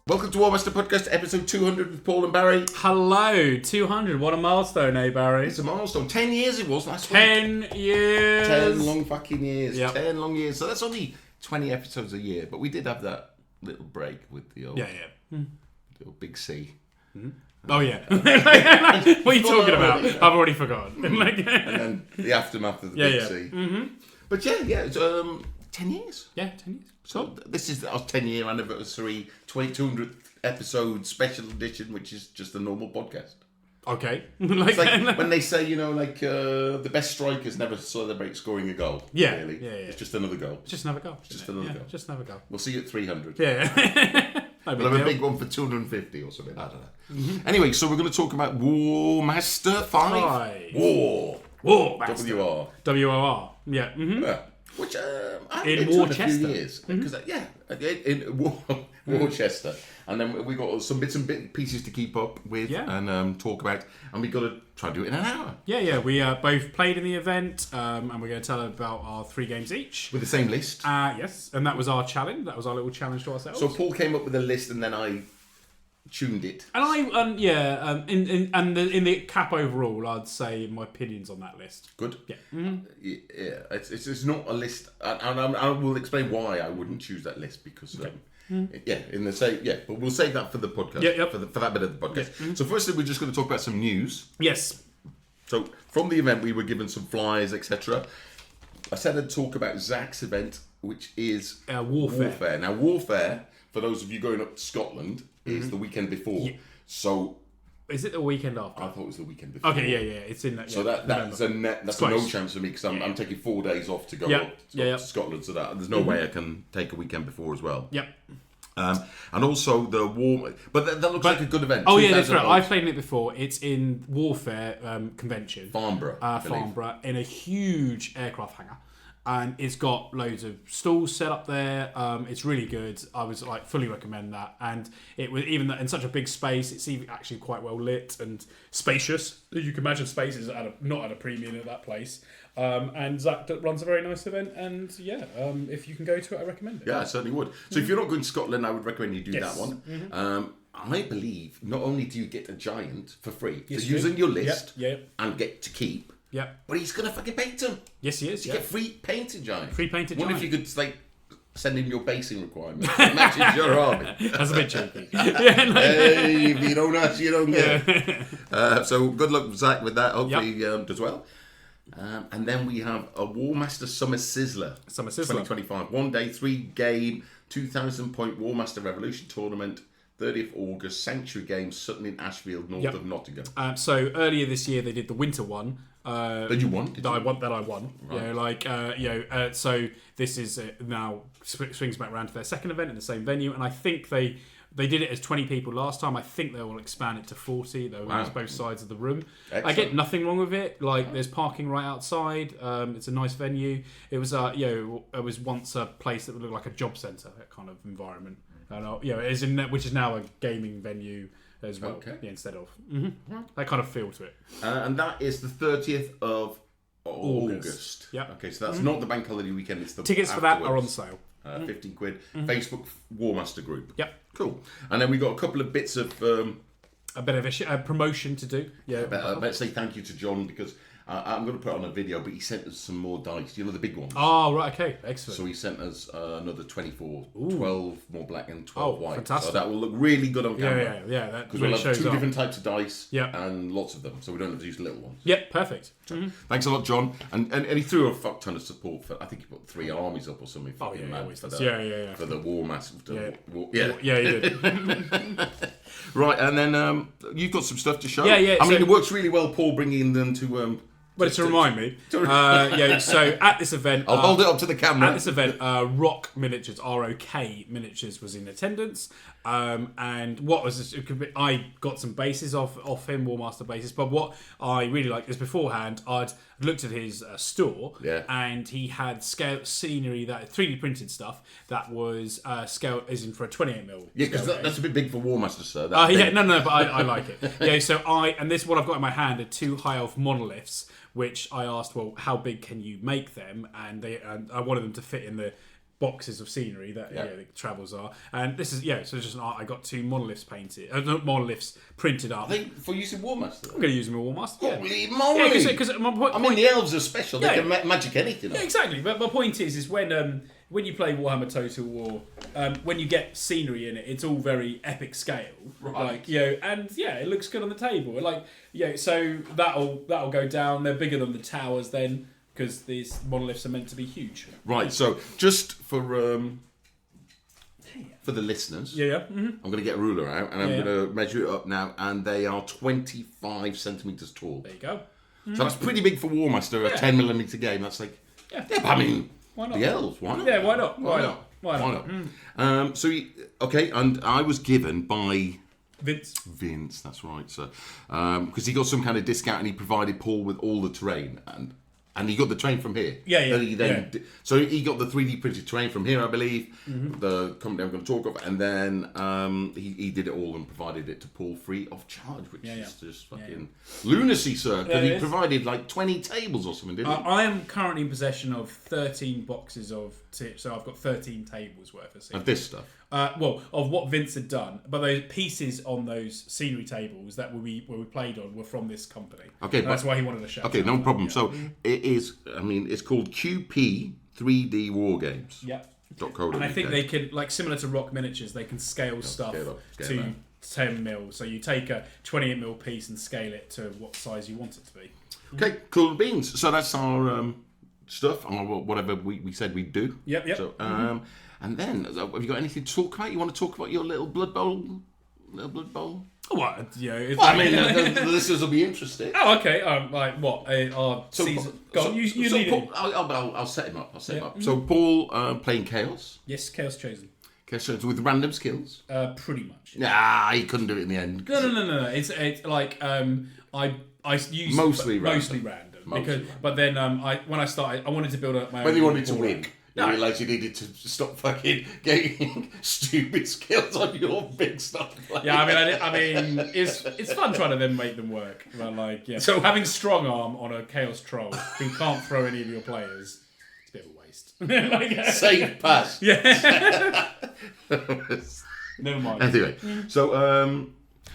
Welcome to Wormaster Podcast, episode 200 with Paul and Barry. Hello, 200. What a milestone, eh, Barry? It's a milestone. 10 years it was last 10 week. years. 10 long fucking years. Yep. 10 long years. So that's only 20 episodes a year. But we did have that little break with the old, the old Big C. Mm-hmm. Oh, yeah. What are you talking about? I've already forgotten. And then the aftermath of the Big C. Mm-hmm. But it's 10 years. Yeah, 10 years. So this is our 10-year anniversary, 200th episode special edition, which is just a normal podcast. Okay. It's like when they say, the best strikers never celebrate scoring a goal. Yeah. Really. Yeah. It's just another goal. Just another goal. Just another goal. Just another goal. We'll see you at 300. Yeah. We'll have a big one for 250 or something. I don't know. Mm-hmm. Anyway, so we're going to talk about Wormaster 5. Wormaster. W-R. W-O-R. Yeah. Mm-hmm. Yeah. Which I've in been to Worcester. in a few years. Because, in Worcester. And then we got some bits and pieces to keep up with and talk about. And we got to try and do it in an hour. Yeah. We both played in the event, and we're going to tell about our 3 games each. With the same list. Yes, and that was our challenge. That was our little challenge to ourselves. So Paul came up with a list and then I tuned it. And in the cap overall, I'd say my opinions on that list. Good. Yeah. Mm-hmm. Yeah. It's not a list, and I will explain why I wouldn't choose that list because. Okay. But we'll save that for the podcast. Yep. For that bit of the podcast. Mm-hmm. So firstly, we're just going to talk about some news. Yes. So from the event, we were given some flyers, etc. I said I'd talk about Zach's event, which is Warfare. Now, Warfare, for those of you going up to Scotland, is the weekend before. Yeah. So. Is it the weekend after? I thought it was the weekend before. Okay, yeah, it's in that. So that's a no chance for me because I'm taking 4 days off to go up to Scotland. So that there's no way I can take a weekend before as well. Yep. And also the but that looks like a good event. Oh yeah, that's right. I've played in it before. It's in Warfare Convention, Farnborough, in a huge aircraft hangar. And it's got loads of stalls set up there. It's really good. I was fully recommend that. And it was even in such a big space. It's even actually quite well lit and spacious. You can imagine space is not at a premium at that place. And Zach runs a very nice event. And if you can go to it, I recommend it. Yeah, I certainly would. So if you're not going to Scotland, I would recommend you do that one. Mm-hmm. I believe not only do you get a giant for free, so using your list and get to keep. Yeah, but he's gonna fucking paint them. Yes, he is. You get free painted giant. What if you could send in your basing requirements that matches your army? That's a bit cheeky. Hey, if you don't ask, you don't get. So good luck, Zach, with that. Hopefully, does well. And then we have a Wormaster Summer Sizzler. 2025. 1 day, 3 game, 2,000 point Wormaster Revolution tournament. 30th August, Sanctuary Games, Sutton in Ashfield, north of Nottingham. So earlier this year they did the winter one. That you won? I won. Right. So this is now swings back around to their second event in the same venue, and I think they did it as 20 people last time. I think they will expand it to 40. They'll use both sides of the room. Excellent. I get nothing wrong with it. There's parking right outside. It's a nice venue. It was it was once a place that would look like a job centre, that kind of environment. And which is now a gaming venue as well, instead of that kind of feel to it. And that is the 30th of August. Yeah. Okay, so that's not the bank holiday weekend. It's the tickets afterwards. For that are on sale. 15 quid. Facebook Wormaster group. Yep. Cool. And then we got a couple of bits of a bit of a promotion to do. Yeah. I better say thank you to John because. I'm going to put it on a video, but he sent us some more dice. The big ones. Oh, right, okay. Excellent. So he sent us another 24, 12 more black and 12 white. Fantastic. So that will look really good on camera. Yeah. Because we'll have 2 different types of dice and lots of them, so we don't have to use little ones. Yep, perfect. Thanks a lot, John. And he threw a fuck ton of support for, I think he put 3 armies up or something. For the Warmaster. Yeah, he did. Right, and then you've got some stuff to show. Yeah. I mean, it works really well, Paul, bringing them to... But to remind me, so at this event... I'll hold it up to the camera. At this event, Rock Miniatures, R-O-K Miniatures, was in attendance. And what was this? I got some bases off him, Wormaster bases, but what I really liked is beforehand, I'd looked at his store, and he had scale scenery, that 3D printed stuff, that was scale, as in for a 28mm. Yeah, because that's a bit big for Wormaster, sir. But I like it. So what I've got in my hand are 2 high elf monoliths, which I asked, well, how big can you make them? And I wanted them to fit in the boxes of scenery that the travels are, and this is so it's just an art. I got 2 monoliths painted, not monoliths printed up. I think for using Wormaster. I'm going to use them in Wormaster. Holy moly! Because my point. I mean, the elves are special. They can magic anything. Yeah, exactly. But my point is when you play Warhammer Total War, when you get scenery in it, it's all very epic scale. Right. And it looks good on the table. So that'll go down. They're bigger than the towers then, because these monoliths are meant to be huge. Right. So just for the listeners, I'm going to get a ruler out and I'm going to measure it up now, and they are 25 centimeters tall. There you go. So that's pretty big for Warmaster, a 10mm game. That's like, but I mean, why not? The elves, why not? Yeah, why not? Why not? And I was given by Vince, that's right, sir. Because he got some kind of discount and he provided Paul with all the terrain. And he got the terrain from here. So he got the 3D printed terrain from here, I believe, the company I'm going to talk of. And then he did it all and provided it to Paul free of charge, which is just fucking lunacy, sir. Because he provided like 20 tables or something, didn't he? I am currently in possession of 13 boxes of so I've got 13 tables worth of scenery. Of this stuff? Of what Vince had done. But those pieces on those scenery tables that we played on were from this company. Okay, that's why he wanted to show. Okay, no problem. So it is, it's called QP 3D War Games. Yeah. And I think they can, similar to Rock Miniatures, they can scale stuff to 10 mil. So you take a 28 mil piece and scale it to what size you want it to be. Okay, cool beans. So that's our stuff, or whatever we said we'd do. Yep. So, and then, have you got anything to talk about? You want to talk about your little Blood Bowl? What? The listeners will be interested. Oh, okay. What? Season. Go on. You lead Paul, I'll set him up. So Paul playing Chaos. Yes, Chaos Chosen. Chaos Chosen with random skills. Pretty much. Nah, he couldn't do it in the end. No. It's like I use mostly random. But then when I started, I wanted to build up my own. When you wanted to win. You realised you needed to stop fucking getting stupid skills on your big stuff. I mean, it's fun trying to then make them work. But so having strong arm on a Chaos Troll who can't throw any of your players, it's a bit of a waste. Safe pass. Yeah. Never mind. Anyway, so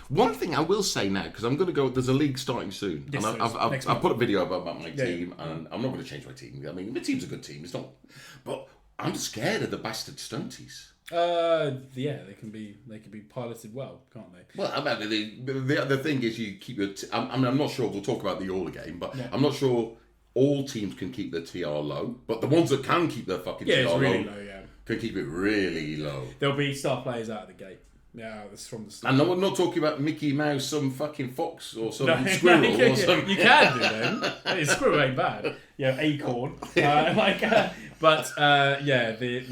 one thing I will say now, because I'm going to go. There's a league starting soon, yes, and I've put a video about my team, and I'm not going to change my team. I mean, my team's a good team. It's not, but I'm scared of the bastard stunties. They can be piloted well, can't they? Well, I mean, the thing is, you keep your. I'm not sure. We'll talk about the Orla game, but I'm not sure all teams can keep their TR low. But the ones that can keep their fucking TR really low, low, can keep it really low. There'll be star players out of the gate. Yeah, that's from the start. And I'm not talking about Mickey Mouse, some fucking fox or some squirrel or something. You can do them. Squirrel ain't bad. Acorn. The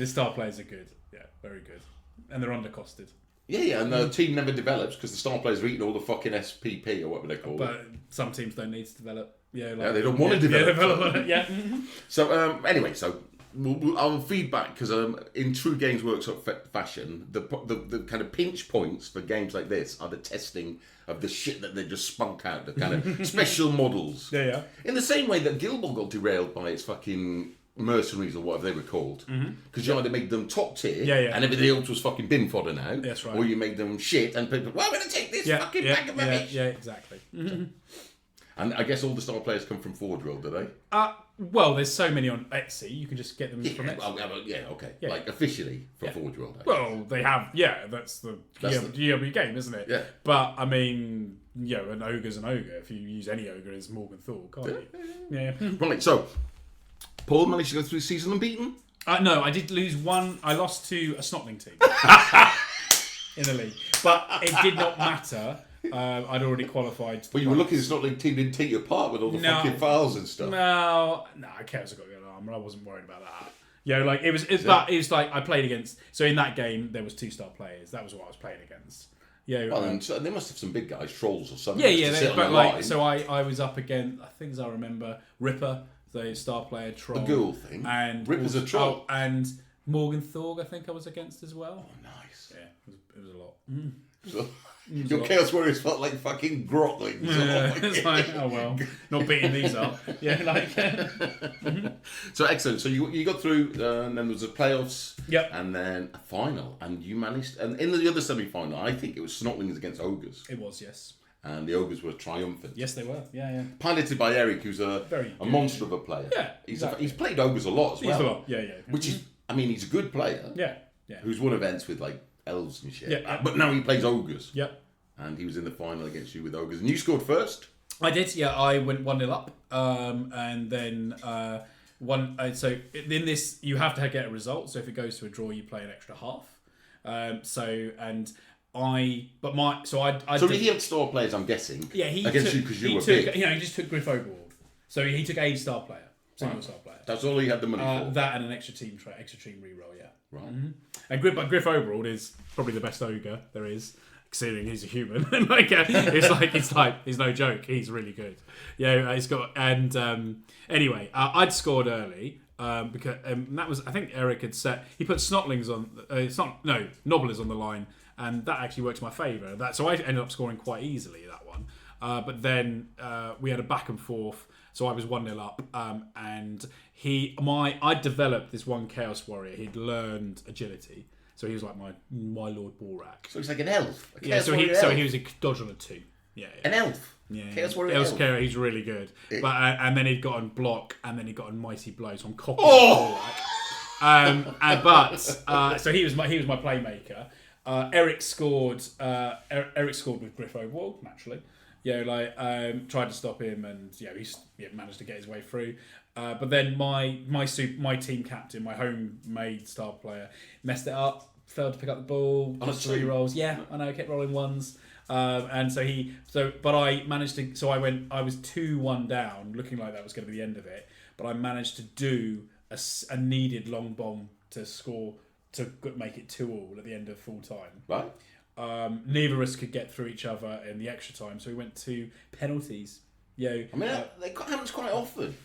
star players are good. Yeah, very good. And they're undercosted. Yeah, and the team never develops because the star players are eating all the fucking SPP or whatever they call it. But some teams don't need to develop. They don't want to develop. So anyway, I'll feedback because in true Games Workshop fashion, the kind of pinch points for games like this are the testing of the shit that they just spunk out, the kind of special models. Yeah. In the same way that Guild Ball got derailed by its fucking mercenaries or whatever they were called, because you either made them top tier and everything else was fucking bin fodder now, that's right, or you made them shit and people, well, I'm going to take this fucking bag of rubbish. Yeah, exactly. And I guess all the star players come from Forge World, do they? Well, there's so many on Etsy, you can just get them from Etsy. Okay. Like officially for Forge World. Actually. Well, they have, that's the GW game, isn't it? Yeah. But, I mean, an ogre's an ogre. If you use any ogre as Morgan Thor, can't you? Yeah. Right, so, Paul managed to go through the season unbeaten? No, I did lose one. I lost to a Snotling team in the league. But it did not matter. I'd already qualified. Well, you were lucky the Snotling team didn't take you apart with all the fucking files and stuff. No, Chaos got good armor. I wasn't worried about that. It was like I played against. So in that game, there was 2-star players. That was what I was playing against. So they must have some big guys, trolls or something. So I was up against. I think as I remember, Ripper, the star player troll, the ghoul thing, and Ripper's a troll, and Morgan Thorg. I think I was against as well. Oh, nice. Yeah, it was a lot. So, your Chaos Warriors felt like fucking grotlings. It's like, oh well, not beating these up. Yeah, like. So excellent. So you got through, and then there was the playoffs. Yep. And then a final, and you managed. And in the other semi-final, I think it was Snotlings against Ogres. It was, yes. And the Ogres were triumphant. Yes, they were. Yeah. Piloted by Eric, who's a monster of a player. Yeah, he's played Ogres a lot as well. He's a lot. Yeah. Which is, I mean, he's a good player. Yeah. Who's won events with like elves and shit. Yeah. But now he plays Ogres. Yep. And he was in the final against you with Ogres, and you scored first. I did. Yeah, I went 1-0 up, and then So in this, you have to get a result. So if it goes to a draw, you play an extra half. So he had star players, I'm guessing. Yeah, he against took, you because you were big. He just took Griff Overall. So he took a star player, single star player. That's all he had the money for. That and an extra team reroll. Yeah. Right. Mm-hmm. And Griff Overall is probably the best ogre there is, considering he's a human. He's no joke. He's really good. Yeah, he's got anyway. I'd scored early. Because that was, I think Eric had set. He put Snotlings on. Nobblers on the line, and that actually worked to my favour. So I ended up scoring quite easily that one. But then we had a back and forth. So I was 1-0 up, and I developed this one Chaos Warrior. He'd learned agility, so he was like my Lord Borak. So he's like an elf. So he was a dodge on a 2. Yeah. An elf. Yeah, Chaos Warrior. Elf. He's really good. But and then he'd got on block, and then he got on mighty blow. So I'm copying Borak. So he was my playmaker. Eric scored. Eric scored with Griff Overall, naturally. Tried to stop him, and he managed to get his way through. But then my team captain, my homemade star player, messed it up. Failed to pick up the ball. Just 3 rolls. Yeah, I know. Kept rolling ones. But I managed to. So I was 2-1 down, looking like that was going to be the end of it. But I managed to do a needed long bomb to score to make it 2-2 at the end of full time. Right. Neither of us could get through each other in the extra time, so we went to penalties. That happens quite often.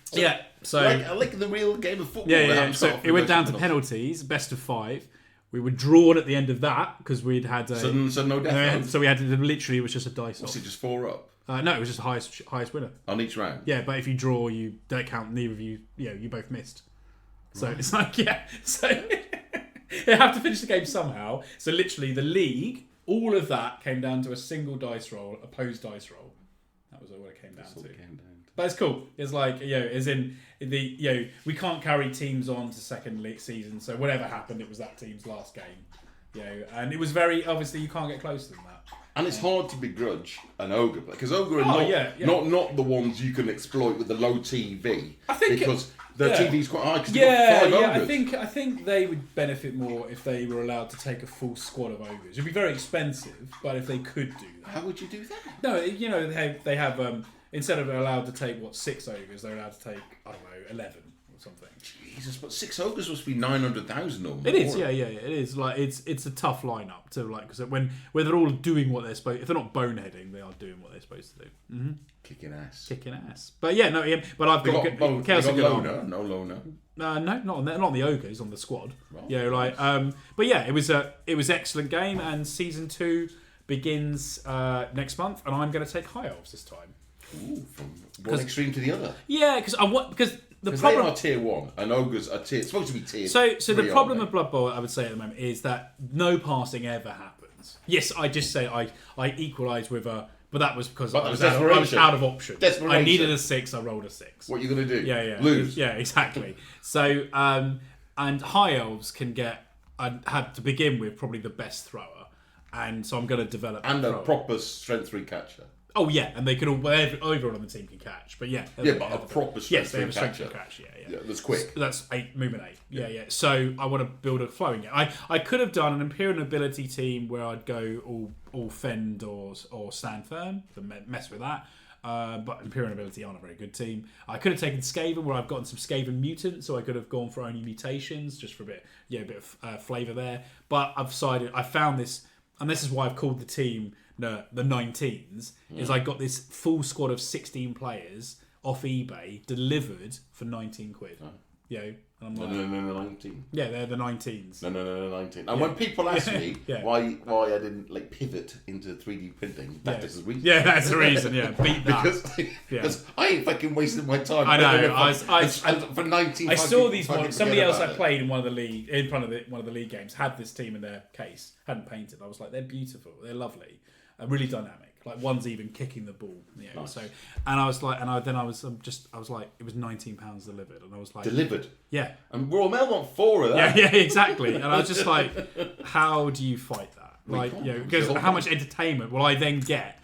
So like the real game of football. Yeah. So it went down to penalties, best of 5. We were drawn at the end of that because we'd had a so no death. So we had to literally, it was just a dice. Was it just 4 up? No, it was just the highest winner on each round. Yeah, but if you draw, you don't count. Neither of you, you both missed. So It's like So you have to finish the game somehow. So literally, the league, all of that came down to a single dice roll, opposed dice roll. That was what it came down to. But it's cool. It's like, as in we can't carry teams on to second league season. So whatever happened, it was that team's last game. And it was very obviously you can't get closer than that. And it's hard to begrudge an ogre because ogre are not the ones you can exploit with the low TV. I think because the TV's quite high. Because you've got 5 ogres. I think they would benefit more if they were allowed to take a full squad of ogres. It'd be very expensive, but if they could do that. How would you do that? No, they have instead of allowed to take 6 ogres, they're allowed to take 11 or something. Jesus, but 6 ogres must be 900,000 or more. It is, it is. Like it's a tough lineup to because when they're all doing what they're supposed. If they're not boneheading, they are doing what they're supposed to do. Mm-hmm. Kicking ass. But but I've got Chaos loner. No loner. No, not on the ogres on the squad. Right. But it was excellent game, and season 2 begins next month, and I'm going to take High Elves this time. Ooh, from one extreme to the other. Yeah, because the problem they are tier 1 and ogres are supposed to be tier. So the problem with Blood Bowl, I would say at the moment, is that no passing ever happens. Yes, I just say I equalised with a, but that was because I was out of options. I needed a 6, I rolled a 6. What are you going to do? Yeah, lose. Yeah, exactly. So and High Elves can had to begin with probably the best thrower, and so I'm going to develop and a proper strength 3 catcher. Oh yeah, and they can all everyone on the team can catch, but but a proper strength they have a strength catch. Yeah, that's quick. That's 8 movement 8. Yeah. So I want to build a flowing. I could have done an Imperial Nobility team where I'd go all fend or stand firm to mess with that. But Imperial Nobility aren't a very good team. I could have taken Skaven where I've gotten some Skaven mutants, so I could have gone for only mutations just for a bit of flavour there. But I've decided I found this, and this is why I've called the team the 19s. Is I got this full squad of 16 players off eBay delivered for 19 quid. And And I'm no, 19. Yeah, they're the 19s. No, 19. And when people ask me why I didn't like pivot into 3D printing, is the reason. Yeah, that's the reason. Yeah, beat that. Because I ain't fucking wasted my time. I know. For 19. I saw these models. Somebody else I played in one of the league one of the league games had this team in their case, hadn't painted. I was like, they're beautiful, they're lovely, really dynamic. Like one's even kicking the ball, Nice. So, and I was like, I was like, it was £19 delivered, and I was like, delivered, yeah. And Royal Mail want 4 of that. Yeah, exactly. And I was just like, how do you fight that? Like, because how much entertainment will I then get?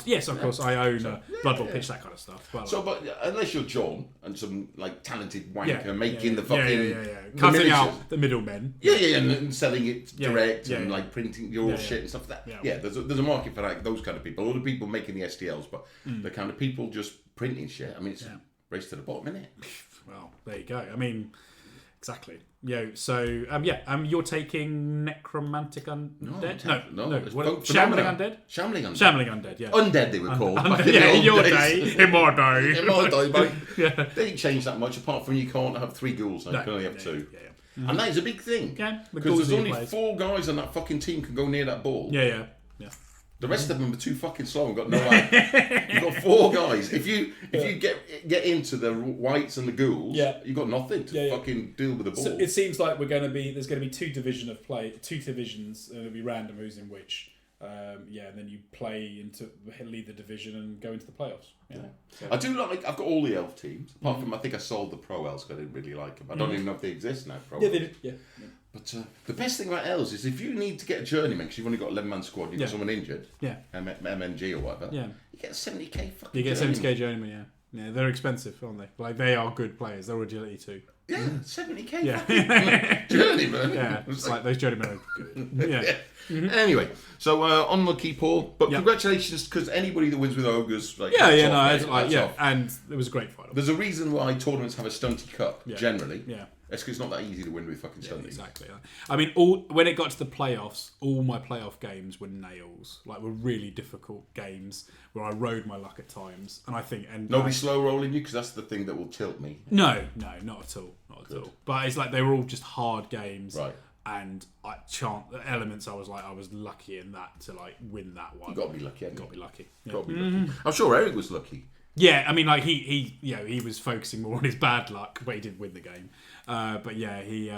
Yes, of course, I own a Blood Bowl pitch, that kind of stuff. But, but unless you're John and some like talented wanker making the fucking cutting out the middlemen, and selling it direct and like printing your shit and stuff like that. Yeah, there's a market for that, those kind of people. A lot of people making the STLs, but the kind of people just printing shit. I mean, it's race to the bottom, isn't it? Well, there you go. I mean, exactly. So you're taking necromantic undead? No. Shambling undead? Shambling undead, yeah. Undead they were called. In your day. In my day, mate. They ain't changed that much apart from you can't have 3 ghouls, you can only have 2. And that is a big thing. Yeah. Because there's only 4 guys on that fucking team can go near that ball. Yeah. The rest of them are too fucking slow and got no eye. You've got 4 guys. If you get into the whites and the ghouls, you've got nothing to fucking deal with the ball. So it seems like there's going to be 2 divisions, and it'll be random who's in which. And then you play into lead the division and go into the playoffs. So. I do like. I've got all the elf teams apart from I think I sold the pro elves because I didn't really like them. I don't even know if they exist now. Pro elves. They did. Yeah. But the best thing about elves is if you need to get a journeyman because you've only got 11-man squad, you've got someone injured, MNG or whatever, you get 70k fucking. You get 70k journeyman, yeah, they're expensive, aren't they? Like they are good players. They're agility too. Yeah, 70k. Journeyman. Yeah, it's like those journeymen are good. Yeah. Anyway, so unlucky Paul, but congratulations because anybody that wins with ogres, and it was a great fight. There's a reason why tournaments have a stunty cup generally. Yeah. It's because it's not that easy to win with fucking stunty. Exactly. I mean, when it got to the playoffs, all my playoff games were nails. Like, were really difficult games where I rode my luck at times. And I think... Nobody slow rolling you? Because that's the thing that will tilt me. No, not at all. Not at all. But it's like they were all just hard games. Right. And the elements, I was lucky in that to like win that one. You got to be lucky. Got to be lucky. Yeah. Got to be lucky. I'm sure Eric was lucky. Yeah, I mean, like he was focusing more on his bad luck, but he did win the game. But yeah, he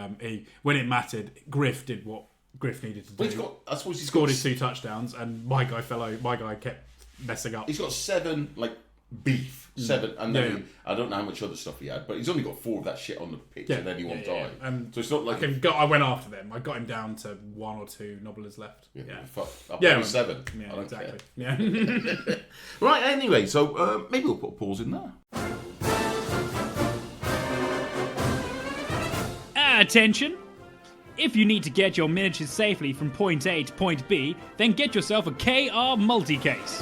when it mattered, Griff did what Griff needed to do. I suppose he scored his 2 touchdowns, and my guy kept messing up. He's got 7 beef, 7, and then I don't know how much other stuff he had, but he's only got 4 of that shit on the pitch, and then he won't die. And so it's not like I went after them. I got him down to 1 or 2 nobblers left. I'll 7. Yeah, exactly. Yeah. Right. Anyway, so maybe we'll put a pause in there. Attention! If you need to get your miniatures safely from point A to point B, then get yourself a KR Multicase.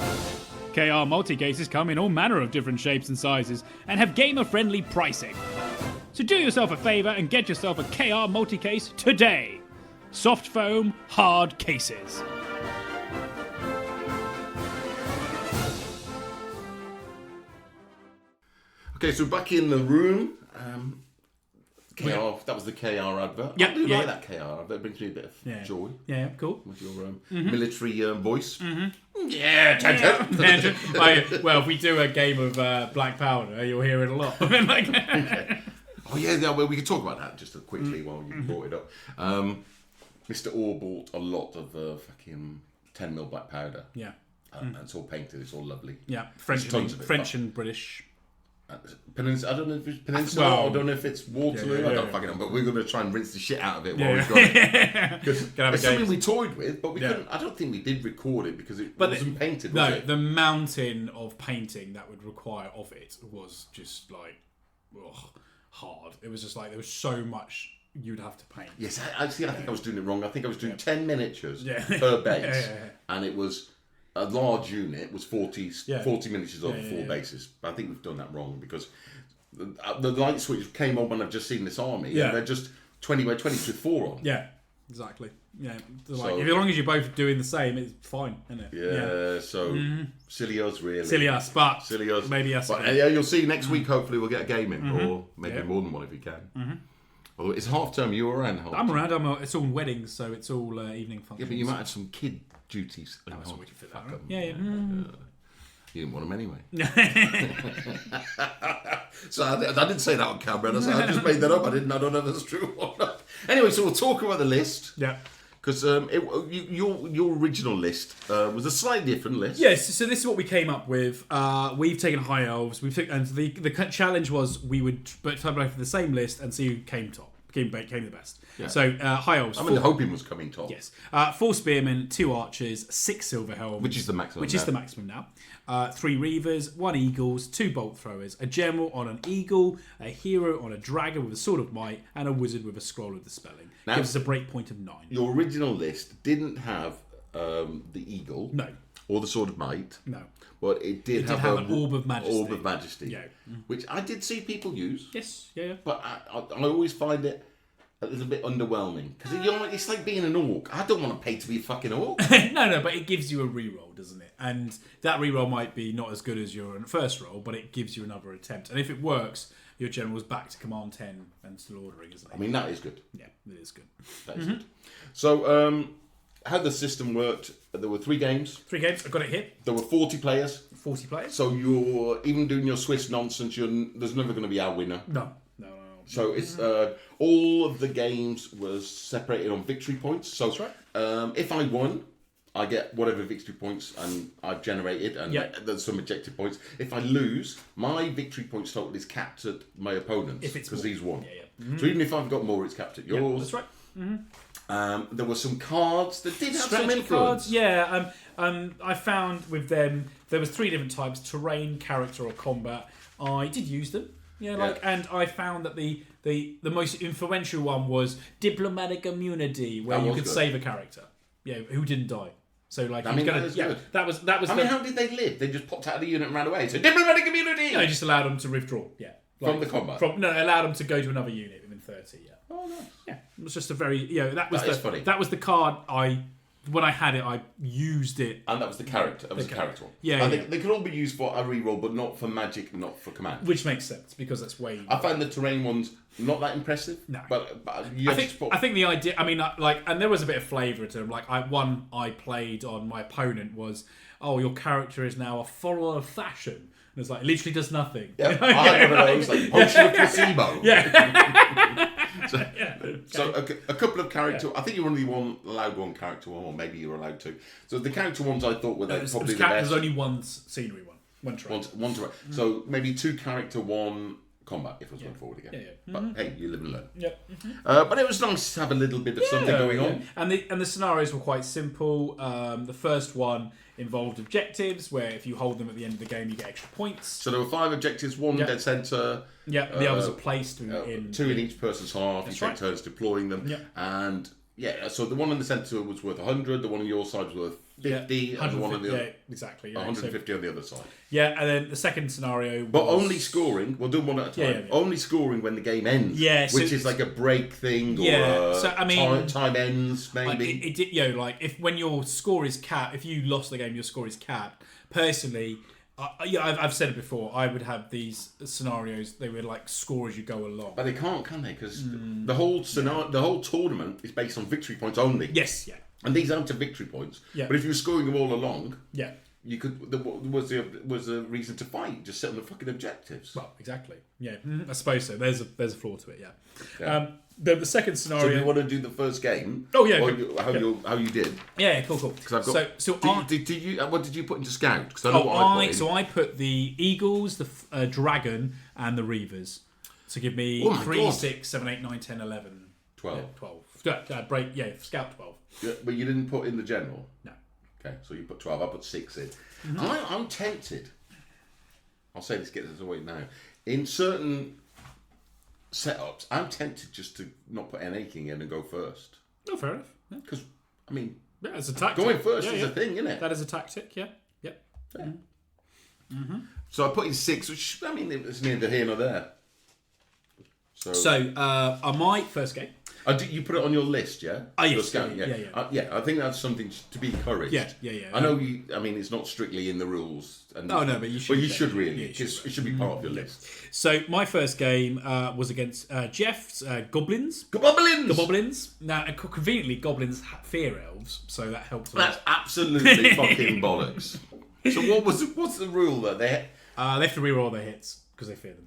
KR Multicases come in all manner of different shapes and sizes and have gamer-friendly pricing. So do yourself a favour and get yourself a KR Multicase today. Soft foam, hard cases. Okay, so back in the room. KR, that was the KR advert. Yeah, I do like that KR advert. It brings me a bit of joy. Yeah, cool. With your military voice. Mm-hmm. Yeah, tangent. Well, if we do a game of Black Powder, you'll hear it a lot. Okay. Oh yeah, well, we can talk about that just quickly while you brought it up. Mr. Orr bought a lot of fucking 10mm black powder. Yeah. And it's all painted. It's all lovely. Yeah, French and British. I don't know if it's Peninsula. I don't know if it's Waterloo. I don't fucking know. But we're going to try and rinse the shit out of it while we've got it. Because it's something we toyed with, but we couldn't. I don't think we did record it because it wasn't painted. No, the mountain of painting that would require of it was just like hard. It was just like there was so much you'd have to paint. Yes, I think I was doing it wrong. I think I was doing 10 miniatures per base, and it was. A large unit was 40 miniatures over 4 bases. I think we've done that wrong because the light switch came on when I've just seen this army. And they're just 20 by 20 with 4 on. Yeah, exactly. Yeah, so, as long as you're both doing the same, it's fine, isn't it? Yeah. So silly us, really. Silly us, but maybe us. But you'll see next week. Hopefully, we'll get a game in, or maybe more than one if we can. Oh, it's half term. You're around half. I'm around. It's all weddings, so it's all evening functions. Yeah, but you might have some kid duties. No, that's what we can fit that. Right? Yeah. You didn't want them anyway. So I didn't say that on camera. I just made that up. I don't know if that's true or not. Anyway, so we'll talk about the list. Yeah. Because your original list was a slightly different list. Yes, so this is what we came up with. We've taken high elves. And the challenge was we would put for the same list and see who came top. Came the best. Yeah. So high elves. The hoping was coming top. Yes. 4 spearmen, 2 archers, 6 silver helms. Which is the maximum. Now. 3 reavers, 1 eagles, 2 bolt throwers, a general on an eagle, a hero on a dragon with a sword of might, and a wizard with a scroll of the spelling. Now, gives us a break point of 9. Your original list didn't have the eagle. No. Or the sword of might. No. But it did have an orb of majesty. Orb of majesty. Yeah. Which I did see people use. Yes. Yeah. But I always find it a little bit underwhelming. Because it's like being an orc. I don't want to pay to be a fucking orc. No, but it gives you a reroll, doesn't it? And that reroll might be not as good as your first roll, but it gives you another attempt. And if it works, your general's back to command 10 and still ordering, isn't it? I mean, that is good. Yeah, it is good. That is good. So, how the system worked, there were 3 games. 3 games, I got it hit. There were 40 players. 40 players. So you're, even doing your Swiss nonsense, there's never going to be our winner. No. So it's all of the games was separated on victory points. So that's right. If I won, I get whatever victory points and I've generated, and there's some objective points. If I lose, my victory points total is capped at my opponent's because he's won. Yeah. So even if I've got more, it's capped at yours. Yeah, that's right. There were some cards that did have strategy some influence. Cards, yeah. I found with them there was 3 different types: terrain, character, or combat. I did use them. And I found that the most influential one was diplomatic immunity, where you could save a character, who didn't die. So That was good. That was. How did they live? They just popped out of the unit and ran away. So diplomatic immunity. No, just allowed them to withdraw. Yeah, from the combat. It allowed them to go to another unit within 30. Yeah. Oh, nice. Yeah, it was just a very that was funny. That was the card when I had it, I used it. And that was the character. It was a character one. Yeah, They could all be used for a reroll, but not for magic, not for command. Which makes sense, because that's way... I found the terrain ones not that impressive. No. But I think the idea... I mean, and there was a bit of flavour to them. One I played on my opponent was, your character is now a follower of fashion. And it's it literally does nothing. Yeah, I had one of those, potion of placebo. Yeah. So a couple of character. I think you only allowed one character one, or maybe you were allowed 2. So the character ones I thought were probably the best. There's only one scenery one terrain. One terrain. So maybe 2 character, 1 combat if I was going forward again. Yeah. But hey, you live and learn. Yeah. But it was nice to have a little bit of something going on. And the scenarios were quite simple. The first one involved objectives, where if you hold them at the end of the game, you get extra points. So there were 5 objectives, 1 dead centre. Yeah, the others are placed in 2 in each person's half. You take turns deploying them. Yeah. And so the one in the centre was worth 100. The one on your side was worth 50. And the one on the other, exactly. 150 on the other side. Yeah, and then the second scenario But only scoring, we'll do them one at a time. Only scoring when the game ends. Yeah, which is like a break thing, or time ends, maybe. If when your score is capped, if you lost the game, your score is capped. Personally, I've said it before, I would have these scenarios, they would score as you go along. But they can't, can they? Because the whole the whole tournament is based on victory points only. Yes, yeah. And these aren't victory points. Yeah. But if you're scoring them all along, you could. There was a reason to fight. Just sit on the fucking objectives. Well, exactly. Yeah, I suppose so. There's a flaw to it. Yeah. The second scenario. So do you want to do the first game? Oh yeah. How you did? Yeah, cool. Because I've got. Did you? What did you put into Scout? Because I know what I put in. So I put the Eagles, the Dragon, and the Reavers to give me 3, 6, 7, 8, 9, 10, 11, 12. 12. Scout 12. Yeah, but you didn't put in the general. No. Okay, so you put 12. I put 6 in. I'm tempted. I'll say this, get this away now. In certain setups, I'm tempted just to not put any king in and go first. No, fair enough. Because it's a tactic. Going first is a thing, isn't it? That is a tactic. Yeah. Yep. So I put in 6, which it's neither here nor there. So on my first game, You put it on your list, yeah? Yes, yeah. I think that's something to be encouraged. Yeah. I know it's not strictly in the rules. But you should. But you should really. It should be part of your list. So my first game was against Jeff's Goblins. Goblins! Now, conveniently, Goblins fear elves, so that helps a lot. That's absolutely fucking bollocks. So what's the rule that they have to reroll their hits because they fear them.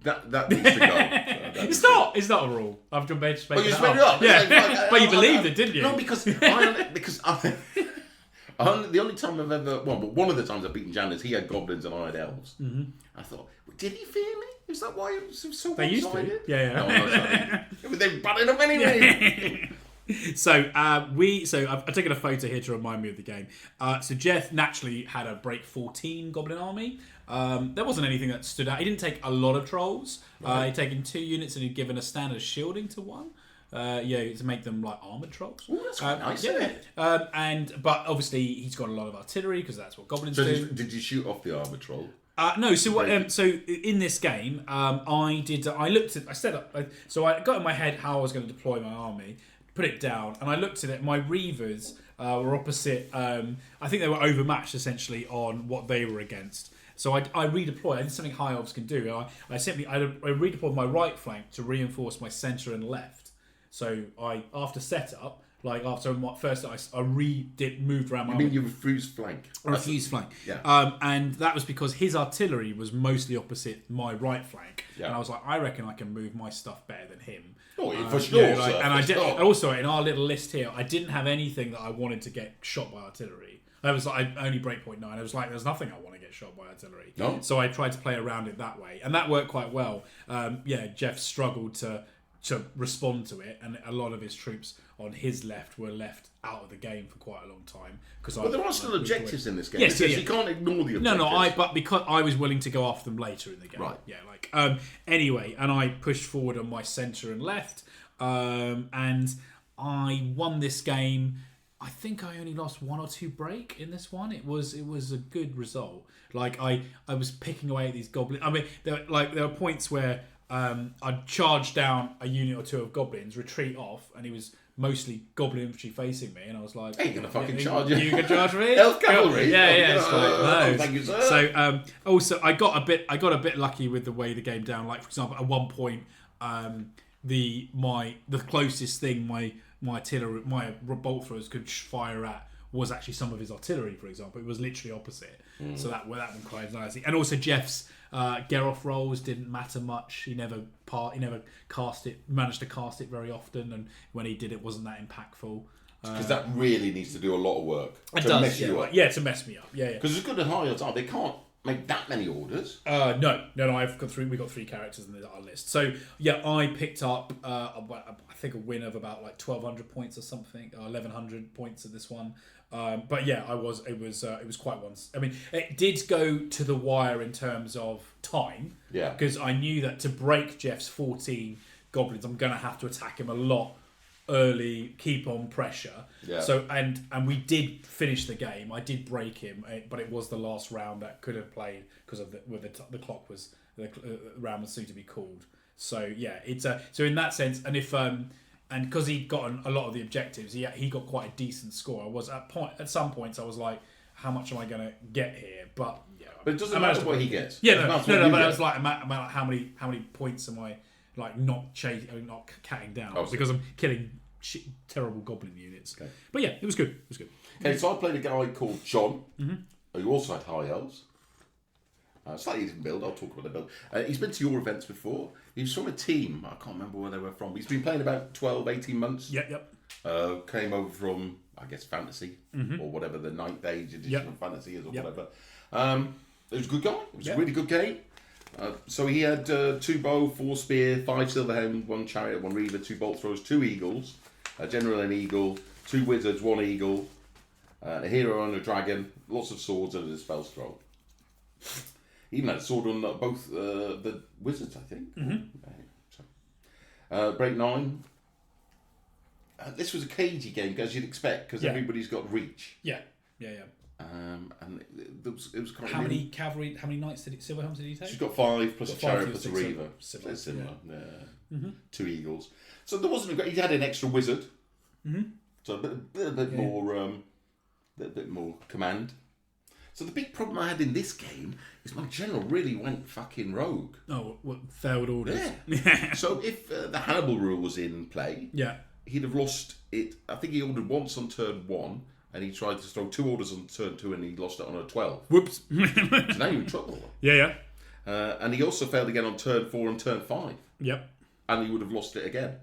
That needs to go. It's not a rule. I've just made you made it up. Yeah, but you believed it, didn't you? No, because the only time I've ever but one of the times I've beaten Jan is he had goblins and I had elves. Mm-hmm. I thought, did he fear me? Is that why it was so they used to? Yeah. They were bad enough anyway. So I've taken a photo here to remind me of the game. So Jeff naturally had a break 14 goblin army. There wasn't anything that stood out. He didn't take a lot of trolls. Right. He'd taken 2 units and he'd given a standard shielding to 1. To make them like armored trolls. Ooh, that's quite nice, isn't it? But obviously he's got a lot of artiterry because that's what goblins do. Did you shoot off the armored troll? No. So what? So in this game, I got in my head how I was going to deploy my army. Put it down, and I looked at it. My Reavers were opposite. I think they were overmatched essentially on what they were against. So I redeployed. I did something high elves can do. I redeployed my right flank to reinforce my centre and left. So after setup, after my first, I moved around. You mean you refused flank? Refused flank. Yeah. And that was because his artillery was mostly opposite my right flank, yeah. And I was like, I reckon I can move my stuff better than him. Oh, for sure. Also in our little list here, I didn't have anything that I wanted to get shot by artillery. I was like, only breakpoint 9. I was like, there's nothing I want to get shot by artillery. No. So I tried to play around it that way, and that worked quite well. Jeff struggled to respond to it, and a lot of his troops on his left were left out of the game for quite a long time. But there are still objectives in this game. Yes, You can't ignore the objectives. No, but because I was willing to go after them later in the game. Right. Yeah, anyway, and I pushed forward on my centre and left, and I won this game. I think I only lost 1 or 2 break in this one. It was a good result. I was picking away at these goblins. I mean, there were points where I'd charge down a unit or 2 of goblins, retreat off, and he was mostly goblin infantry facing me, and I was like, "Hey, you're gonna fucking charge you? You can charge me? Elf cavalry? Yeah. No. Thank you, sir." So also I got a bit lucky with the way the game down. Like for example, at one point, the closest thing my artillery, my bolt throwers could fire at was actually some of his artillery. For example, it was literally opposite. So that went quite nicely. And also Jeff's Geralt rolls didn't matter much. He never managed to cast it very often, and when he did, it wasn't that impactful. Because that really needs to do a lot of work to mess you up. Yeah, to mess me up. Yeah. Because it's good at high odds are. They can't make that many orders. No. I've got 3. We got 3 characters in our list. So yeah, I picked up I think a win of about 1,200 points or something, 1,100 points at this one. But yeah, it was quite once. I mean, it did go to the wire in terms of time. Yeah. Because I knew that to break Jeff's 14 goblins, I'm going to have to attack him a lot early, keep on pressure. Yeah. So and we did finish the game. I did break him, but it was the last round that could have played because of the clock was the round was soon to be called. So yeah, it's so in that sense, and if and because he'd gotten a lot of the objectives, he got quite a decent score. I was at some points I was like, how much am I going to get here? But yeah, but it doesn't matter what he gets. Yeah, no. But I was like, how many points am I not catting down because I'm killing terrible goblin units. Okay. But yeah, it was good. Okay, so I played a guy called John, who also had high elves. Slightly different build. I'll talk about the build. He's been to your events before. He was from a team. I can't remember where they were from. He's been playing about 12, 18 months. Yep. Came over from, I guess, Fantasy or whatever the 9th Age edition of Fantasy is or whatever. It was a good guy. It was a really good game. So he had 2 bow, 4 spear, 5 silverhound, 1 chariot, 1 reaver, 2 bolt throwers, 2 eagles, a general and eagle, 2 wizards, 1 eagle, a hero and a dragon, lots of swords and a spell scroll. He even had a sword on both the wizards, I think. Break 9. This was a cagey game, as you'd expect, because everybody's got reach. Yeah. And it was kind how many cavalry? How many knights silver helms did he take? She's got 5 plus a chariot plus a reaver. Similar. Yeah. 2 eagles. So there wasn't a great. He had an extra wizard. So a bit more command. So the big problem I had in this game is my general really went fucking rogue. Oh, what failed orders? Yeah. So if the Hannibal rule was in play, he'd have lost it. I think he ordered once on turn 1, and he tried to throw 2 orders on turn 2, and he lost it on a 12. Whoops. So now you're in trouble. Yeah. And he also failed again on turn 4 and turn 5. Yep. And he would have lost it again.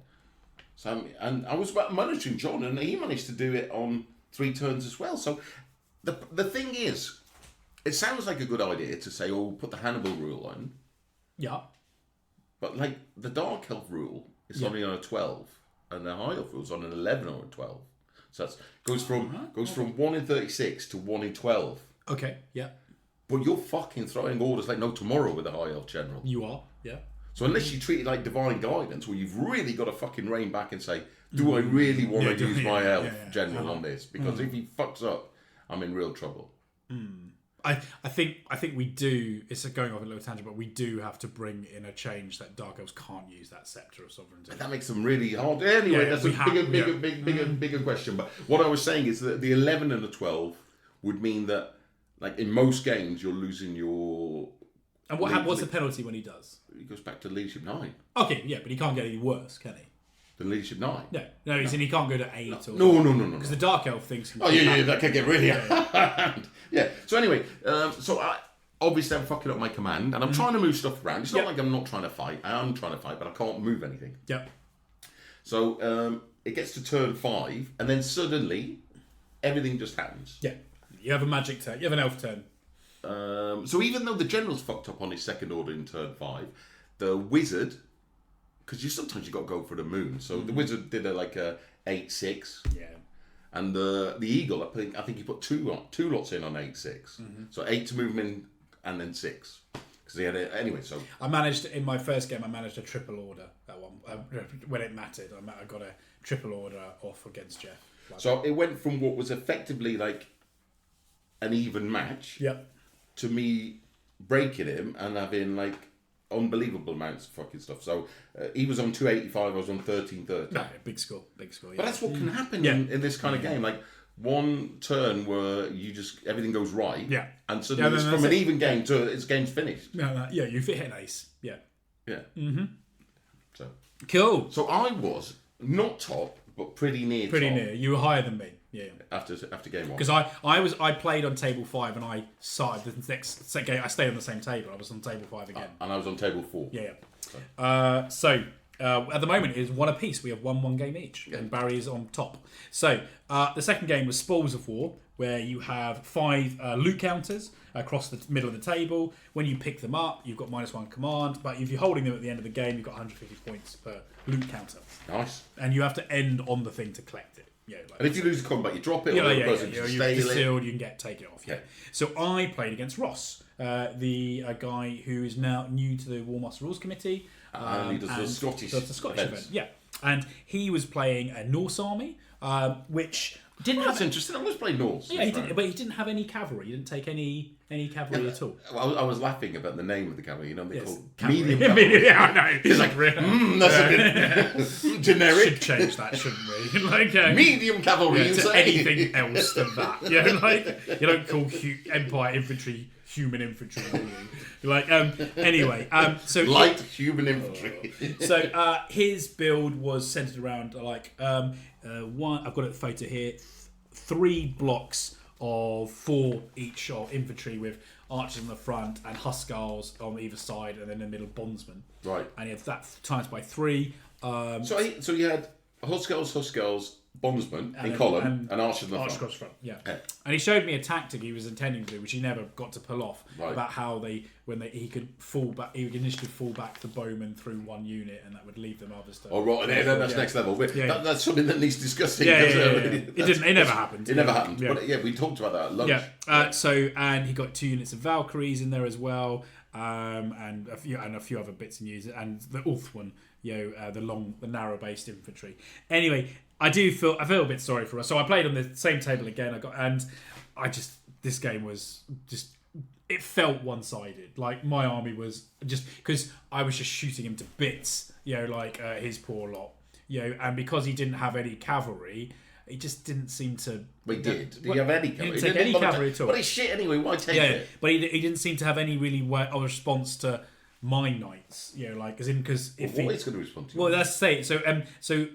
So and I was monitoring John, and he managed to do it on 3 turns as well. So the thing is, it sounds like a good idea to say, "Oh, put the Hannibal rule on." Yeah. But like the Dark Elf rule is only on a 12, and the High Elf rule is on an 11 or a 12. So that goes from 1 in 36 to 1 in 12. Okay. Yeah. But you're fucking throwing orders like no tomorrow with the High Elf General. You are. Yeah. So unless you treat it like divine guidance, where you've really got to fucking rein back and say, "Do I really want to use my elf general on this?" Because if he fucks up, I'm in real trouble. I think we do. It's going off a little tangent, but we do have to bring in a change that Dark Elves can't use that scepter of sovereignty. That makes them really hard. Anyway, that's a bigger question. But what I was saying is that the 11 and the 12 would mean that, like in most games, you're losing your. And what's the penalty when he does? He goes back to leadership 9. Okay, yeah, but he can't get any worse, can he? Than leadership 9. No, he's saying he can't go to 8 or no. Because the Dark Elf thinks. That can get really hard. Yeah. So anyway, I obviously I'm fucking up my command, and I'm trying to move stuff around. It's not like I'm not trying to fight. I am trying to fight, but I can't move anything. Yep. So it gets to turn 5, and then suddenly everything just happens. Yeah. You have a magic turn. You have an elf turn. So even though the general's fucked up on his second order in turn 5, the wizard, because sometimes you got to go for the moon. So the wizard did a 8-6. Yeah. And the eagle, I think he put two lots in on 8-6. So 8 to move him in, and then 6 because he had it anyway. So I managed in my first game. I managed a triple order at one when it mattered. I got a triple order off against Jeff. So it went from what was effectively like an even match. Yep. To me breaking him and having like unbelievable amounts of fucking stuff. So he was on 285, I was on 1330. No, big score. Yeah. But that's what can happen in this kind of game. Like one turn where everything goes right. Yeah. And suddenly it's from an even game to its game's finished. Yeah, you've hit an ace. Yeah. Yeah. So cool. So I was not top, but pretty near. Pretty near. You were higher than me. Yeah. After game 1. Because I played on table 5 and I started the next game. I stayed on the same table. I was on table 5 again. And I was on table 4. Yeah. So at the moment it is 1 apiece. We have 1 game each, and Barry is on top. So the second game was Spores of War, where you have 5 loot counters across the middle of the table. When you pick them up, you've got -1 command, but if you're holding them at the end of the game, you've got 150 points per loot counter. Nice. And you have to end on the thing to collect it. Yeah, and if you lose a combat, you drop it. Or you're distilled, you can take it off. Yeah. So I played against Ross, the guy who is now new to the Wormaster Rules Committee. And he does the Scottish event. Yeah. And he was playing a Norse army, which didn't that's interesting. I always played Norse. Yeah, but he didn't have any cavalry. He didn't take any cavalry at all. I was laughing about the name of the cavalry. You know, they're called medium cavalry. Yeah, I know. He's like, that's a bit generic. Should change that, shouldn't we? Medium cavalry. To anything else than that. You don't call Empire infantry human infantry. Anyway. So light human infantry. So his build was centered around one. I've got a photo here. 3 blocks of 4 each of infantry with archers on the front and hussars on either side, and then in the middle bondsman. Right. And he had that times by 3. So you had hussars, bondsman in column, and archers in the front. Across front. Yeah. And he showed me a tactic he was intending to do, which he never got to pull off. Right. About how he could fall back. He would initially fall back the bowmen through one unit, and that would leave them others to. Oh right, that's next level. That's something that needs discussing. It never happened. It never happened. Yeah. But we talked about that at lunch. Yeah. And he got 2 units of Valkyries in there as well, and a few other bits and uses, and the Ulthwan, the narrow based infantry. Anyway, I feel a bit sorry for us. So I played on the same table again. this game was just. It felt one-sided. Like my army was just because I was just shooting him to bits. His poor lot. And because he didn't have any cavalry. He just didn't seem to. But he did. Did he have any cavalry? He didn't take any cavalry at all. But it's shit anyway. Why take it? But he didn't seem to have any really response to my knights. Because what is going to respond to? Well, that's say so.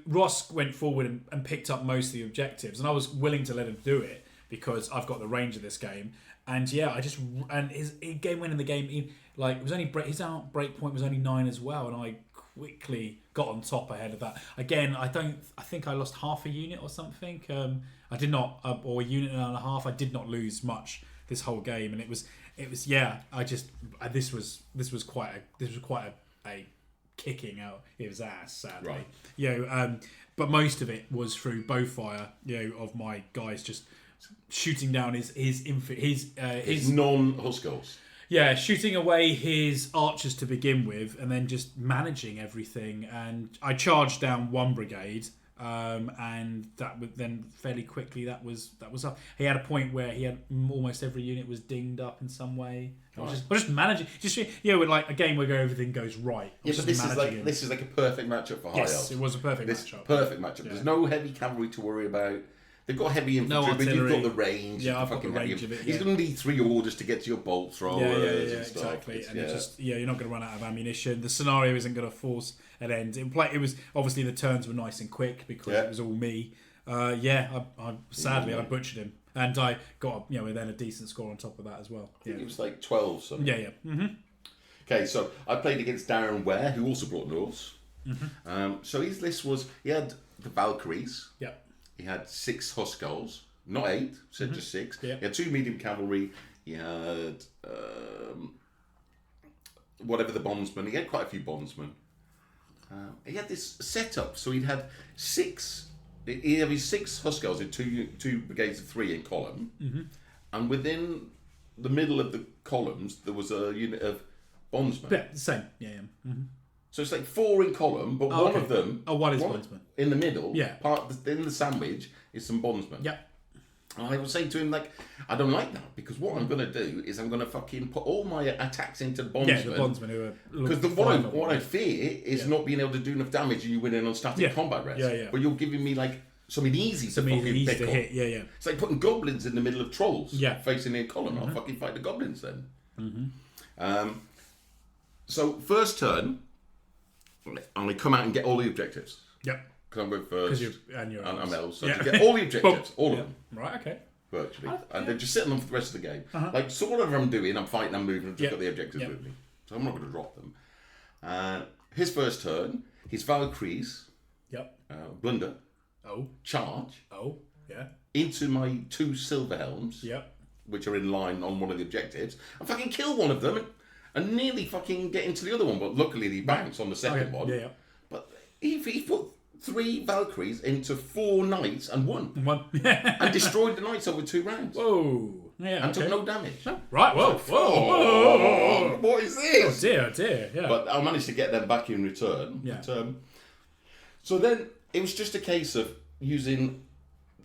Ross went forward and picked up most of the objectives, and I was willing to let him do it because I've got the range of this game. And his game went in the game. It was only his out break point was only 9 as well, and I quickly got on top ahead of that. Again, I think I lost half a unit or something. I did not, or a unit and a half. I did not lose much this whole game, and it was. This was quite a kicking out his ass, sadly. Right. But most of it was through bow fire. Of my guys just shooting down his non-Huskos. Yeah, shooting away his archers to begin with, and then just managing everything. And I charged down one brigade, and that would then fairly quickly that was up. He had a point where he had almost every unit was dinged up in some way. I was just managing, with like a game where everything goes right. Yeah, but this is like a perfect matchup for High Elves. Yes, it was a perfect matchup. Perfect matchup. Yeah. There's no heavy cavalry to worry about. They've got heavy infantry, but you've got the range. Yeah, I've got the range of it. He's going to need 3 orders to get to your bolt throwers and stuff. Exactly. You're not going to run out of ammunition. The scenario isn't going to force an end. It was obviously the turns were nice and quick because it was all me. Sadly I butchered him, and I got then a decent score on top of that as well. I think it was like 12 something. Yeah. Mm-hmm. Okay, so I played against Darren Ware, who also brought Norse. Mm-hmm. So his list was he had the Valkyries. Yeah. He had 6 Huskos, not 8, so just 6. Yeah. He had 2 medium cavalry. He had whatever the bondsman. He had quite a few bondsmen. He had this setup, so he'd had 6. He had his 6 Huskos in 2 brigades of 3 in column, and within the middle of the columns there was a unit of bondsmen. Yeah, the same. Yeah. Mm-hmm. So it's like 4 in column, but one of them... one is bondsman. In the middle, in the sandwich, is some bondsman. Yeah. And I was saying to him, I don't like that, because what I'm going to do is I'm going to fucking put all my attacks into the bondsman. Yeah, the bondsman who are... Because what I fear is not being able to do enough damage and you winning on static combat rest. Yeah. But you're giving me, something easy to hit. Yeah. It's like putting goblins in the middle of trolls facing in column. Mm-hmm. I'll fucking fight the goblins then. Mm-hmm. So, first turn... And I come out and get all the objectives. Yep. Because I'm going first. And I'm elves. So to get all the objectives. All of them. Right, okay. Virtually. And they're just sitting on for the rest of the game. So whatever I'm doing, I'm fighting, I'm moving, I've just got the objectives with me. So I'm not going to drop them. His first turn, his Valkyries. Yep. Blunder. Oh. Charge. Oh, yeah. Into my 2 silver helms. Yep. Which are in line on one of the objectives. And fucking kill one of them. And nearly fucking get into the other one, but luckily he bounced on the second one. Yeah. But he put 3 Valkyries into 4 knights and won. And destroyed the knights over 2 rounds. Whoa. Yeah. And took no damage. Right, whoa. What is this? Oh dear, yeah. But I managed to get them back in return. Yeah. But, so then it was just a case of using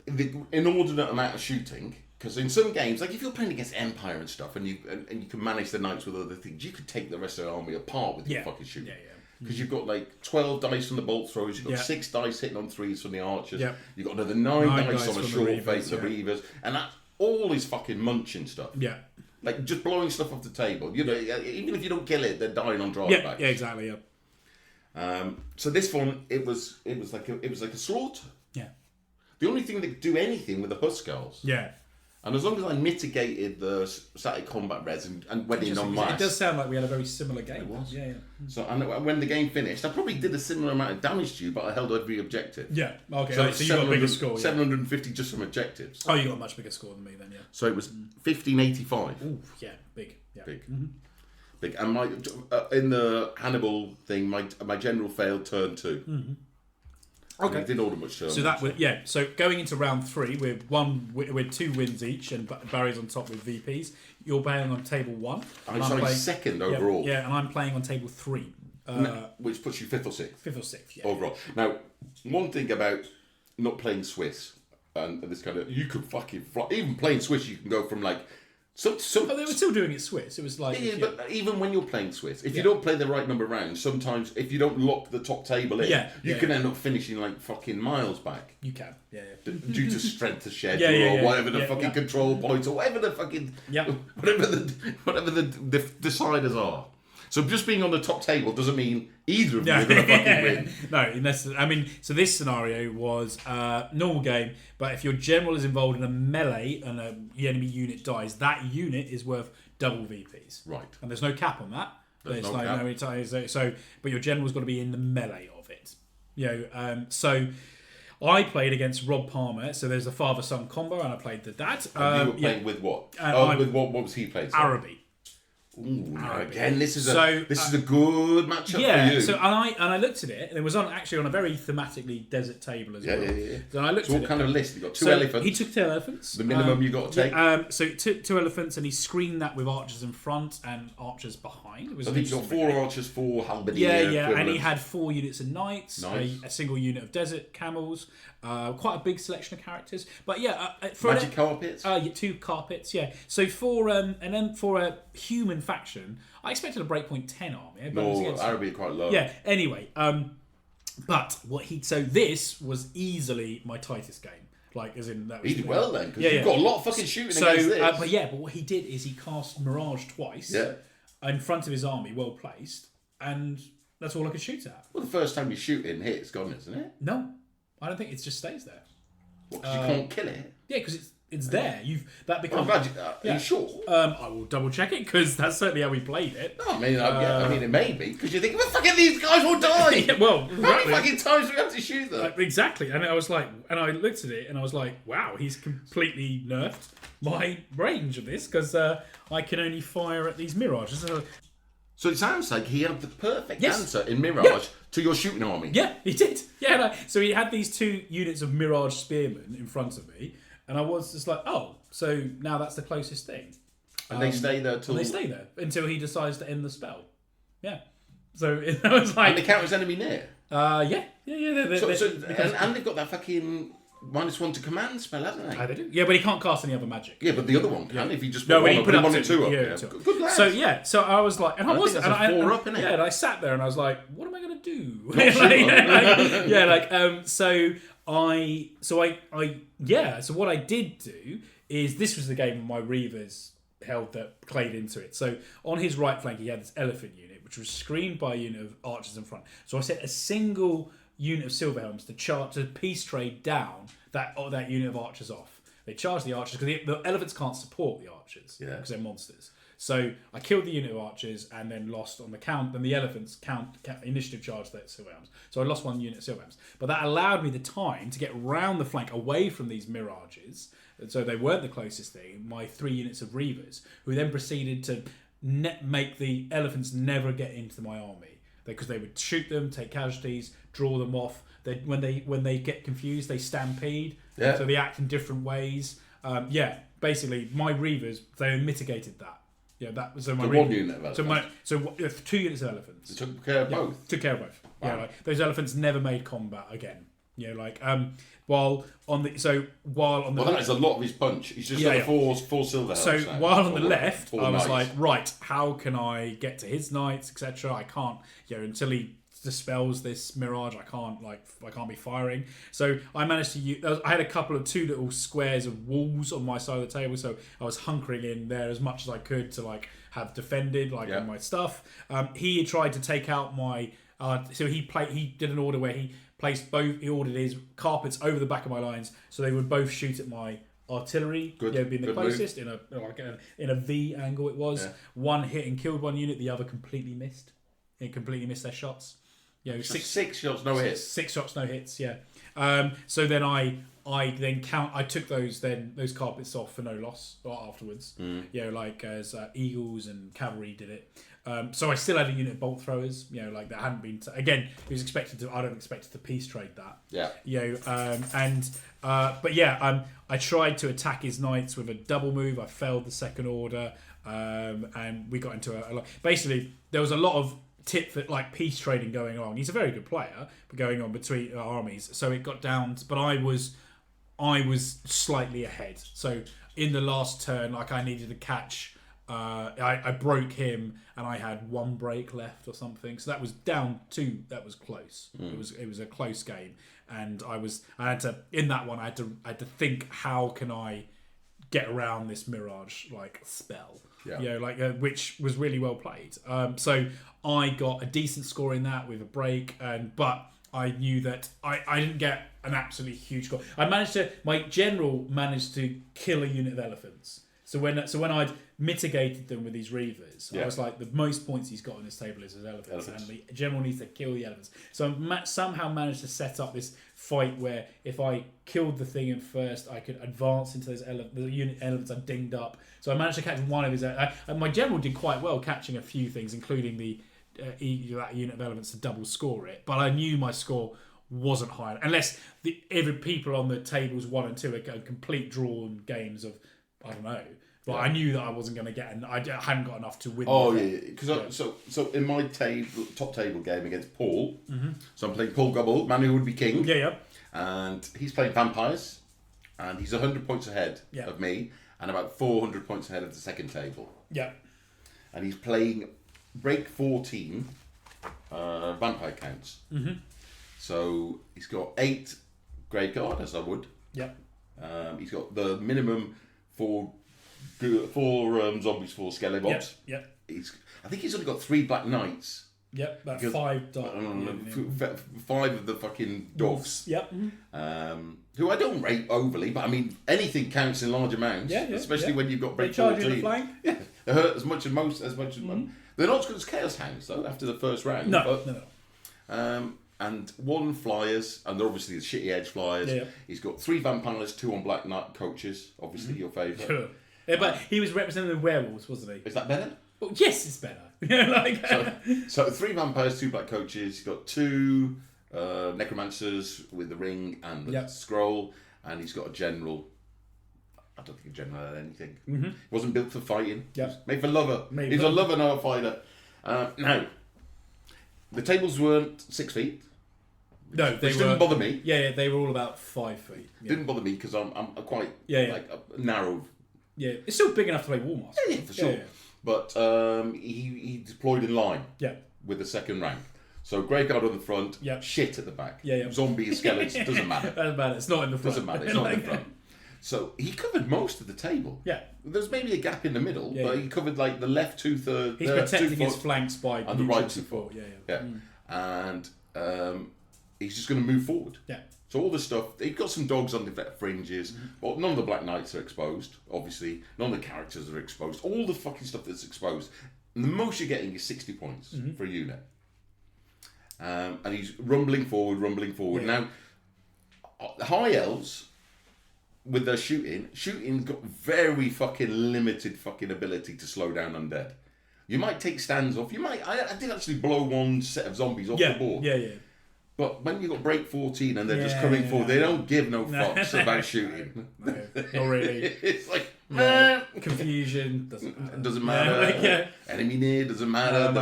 the inordinate amount of shooting. Because in some games, if you're playing against Empire and stuff, and you can manage the knights with other things, you could take the rest of the army apart with your fucking shooting. Yeah. Because you've got 12 dice from the bolt throwers, you've got 6 dice hitting on 3s from the archers, you've got another 9 dice on a short fate, the reavers, and that's all is fucking munching stuff. Yeah. Just blowing stuff off the table. Even if you don't kill it, they're dying on drawbacks. Yeah, exactly. Yeah. So this one, it was like a slaughter. Yeah. The only thing that could do anything with the Huskars. Yeah. And as long as I mitigated the static combat res and went in on mass... It does sound like we had a very similar game. It was. Yeah. So and when the game finished, I probably did a similar amount of damage to you, but I held every objective. Yeah, okay. So you got a bigger score. 750 just from objectives. Oh, you got a much bigger score than me then, yeah. So it was 1585. Ooh, yeah, big. Yeah. Big. Mm-hmm. Big. And my in the Hannibal thing, my general failed turn 2. Mm-hmm. Okay. It didn't order much turn. So that was So going into round 3, we're 2 wins each, and Barry's on top with VPs. You're playing on table 1. I'm playing second overall. Yeah, and I'm playing on table 3, which puts you 5th or 6th. 5th or 6th. Yeah. Overall. Now, one thing about not playing Swiss, and this kind of you could fucking fly. Even playing Swiss, you can go from like. But they were still doing it Swiss. It was like but even when you're playing Swiss, if you don't play the right number of rounds, sometimes if you don't lock the top table in, you can end up finishing like fucking miles back. You can, due to strength of schedule or whatever the fucking control points or whatever the fucking whatever the deciders are. So just being on the top table doesn't mean either of you are going to fucking win. No, so this scenario was normal game, but if your general is involved in a melee and the enemy unit dies, that unit is worth double VPs. Right. And there's no cap on that. There's no cap. But your general's got to be in the melee of it. So I played against Rob Palmer, so there's a father-son combo, and I played the dad. And you were playing with what? With what was he playing? Araby. Ooh, again, this is a good matchup for you. So I looked at it, and it was on a very thematically desert table as well. Yeah. So I looked at what kind of list? You got two elephants. He took 2 elephants. The minimum you got to take. So 2 elephants, and he screened that with archers in front and archers behind. It was I think you got 4 archers, 4 halberdiers. Yeah, and he had 4 units of knights, a single unit of desert camels, quite a big selection of characters. But for magic carpets. 2 carpets. Yeah. So for a human faction, I expected a breakpoint 10 army. No, Araby are quite low. Yeah. Anyway, but this was easily my tightest game. Like, as in that was. He did well then, because you've got a lot of fucking shooting against this. But what he did is he cast Mirage twice. Yeah. In front of his army, well placed, and that's all I could shoot at. Well, the first time you shoot in hit, it's gone, isn't it? No, I don't think it just stays there. What? Because you can't kill it. Yeah, because it's there. Are you sure? I will double check it because that's certainly how we played it. No, I mean, it may be because you think, well, fucking these guys will die. Well, how many fucking times do we have to shoot them? Exactly, and I was like, and I looked at it and I was like, wow, he's completely nerfed my range of this because I can only fire at these mirages. So it sounds like he had the perfect answer in Mirage to your shooting army. Yeah, he did. Yeah, so he had these 2 units of Mirage spearmen in front of me, and I was just like, oh, so now that's the closest thing. And they stay there until he decides to end the spell. Yeah. So it was like... And the counter's enemy near? Yeah. And they've got that fucking... -1 to command spell, haven't they? They do. Yeah, but he can't cast any other magic. Yeah, but the other one can if he just put one or 2 up. Yeah. Good lad. So I was like, and I wasn't. Think that's a 4 up, innit? Yeah, and I sat there and I was like, what am I going to do? So what I did do is this was the game my Reavers held that played into it. So on his right flank, he had this elephant unit, which was screened by a unit of archers in front. So I set a single unit of Silverhelms to peace trade down that unit of archers off. They charged the archers because the elephants can't support the archers because they're monsters. So I killed the unit of archers and then lost on the count. Then the elephants initiative charged that Silverhelms. So I lost 1 unit of Silverhelms. But that allowed me the time to get round the flank away from these mirages. So they weren't the closest thing. My 3 units of Reavers, who then proceeded to make the elephants never get into my army. Because they would shoot them, take casualties, draw them off. When they get confused, they stampede. Yeah. So they act in different ways. Basically, my Reavers, they mitigated that. Yeah, that was so my 1 unit of elephants. So 2 units of elephants. They took care of both. Took care of both. Wow. Yeah, those elephants never made combat again. While on the that is a lot of his punch. He's just got 4 silver. So while on the left, I was like, right, how can I get to his knights, etc. I can't, until he dispels this mirage, I can't be firing. So I managed to use. I had a couple of 2 little squares of walls on my side of the table, so I was hunkering in there as much as I could to have defended on my stuff. He tried to take out my. So he did an order where he placed both. He ordered his carpets over the back of my lines, so they would both shoot at my artillery. Good. Being the closest move. in a V angle. It was one hit and killed 1 unit. The other completely missed. It completely missed their shots. 6 shots, no hits. 6 shots, no hits. Yeah. So then I took those carpets off for no loss afterwards. As eagles and cavalry did it. So I still had a unit of bolt throwers. That hadn't been again. He was expected to. I don't expect to peace trade that. I tried to attack his knights with a double move. I failed the second order, and we got into a basically there was a lot of peace trading going on. He's a very good player, but going on between armies. So it got down, but I I was slightly ahead. So in the last turn, like I needed to catch. I broke him, and I had 1 break left or something. So that was down 2. That was close. It was a close game, and I had to in that one. I had to think, how can I get around this mirage like spell? Which was really well played. So I got a decent score in that with a break, but I knew that I didn't get an absolutely huge score. My general managed to kill a unit of elephants. So when I'd mitigated them with these reavers, I was like, the most points he's got on his table is his elephants. And the general needs to kill the elephants. So I somehow managed to set up this fight where if I killed the thing in first, I could advance into those the unit elephants I dinged up. So I managed to catch one of his. My general did quite well catching a few things, including that unit of elephants to double score it. But I knew my score wasn't high unless every people on the tables 1 and 2 are complete drawn games of, I don't know. But I knew that I wasn't going to get, and I hadn't got enough to win. Oh yeah, because so in my top table game against Paul, so I'm playing Paul Gobble, man who would be king. Yeah. And he's playing vampires, and he's 100 points ahead of me, and about 400 points ahead of the second table. Yeah. And he's playing break 14 vampire counts. So he's got 8 graveyard, as I would. Yeah. He's got the minimum 4 zombies, 4 skeletons. Yep. I think he's only got 3 black knights. Yep, about 5 dark. 5 of the fucking dogs. Yep. Who I don't rate overly, but I mean, anything counts in large amounts. Especially when you've got break 14. They charge you the flank. Yeah, they hurt as much as most. They're not as good as Chaos Hounds though. After the first round. No. And 1 flyers, and they're obviously the shitty edge flyers. Yeah. He's got 3 vampires, 2 on black knight coaches. Obviously your favourite. Sure. Yeah, but he was representing the werewolves, wasn't he? Is that better? Well, yes, it's better. So 3 vampires, 2 black coaches. He's got 2 necromancers with the ring and the scroll, and he's got a general. I don't think a general had anything. He wasn't built for fighting. He was made for lover. He's a lover, not a fighter. Now, the tables weren't 6 feet. No, they didn't bother me. Yeah, they were all about 5 feet. Yeah. Didn't bother me because I'm quite narrow. Yeah, it's still big enough to play Wormaster. Yeah, for sure. Yeah. But he deployed in line. Yeah. With the second rank. So Greyguard on the front. Yeah. Shit at the back. Yeah. Zombie skeletons doesn't matter. Doesn't matter. It's not in the front. Doesn't matter. It's not in the front. So he covered most of the table. Yeah. There's maybe a gap in the middle, but he covered like the left 2/3. He's protecting his flanks by and the right 2 foot. Yeah. And he's just going to move forward. Yeah. So all the stuff, he's got some dogs on the fringes, but none of the Black Knights are exposed, obviously. None of the characters are exposed. All the fucking stuff that's exposed. And the most you're getting is 60 points for a unit. And he's rumbling forward. Now, High Elves, with their shooting's got very fucking limited fucking ability to slow down undead. You might take stands off. I did actually blow 1 set of zombies off the board. Yeah. But when you got break 14 and they're just coming forward, they don't give no fucks about shooting. No, not really. It's like confusion doesn't matter. Enemy near doesn't matter.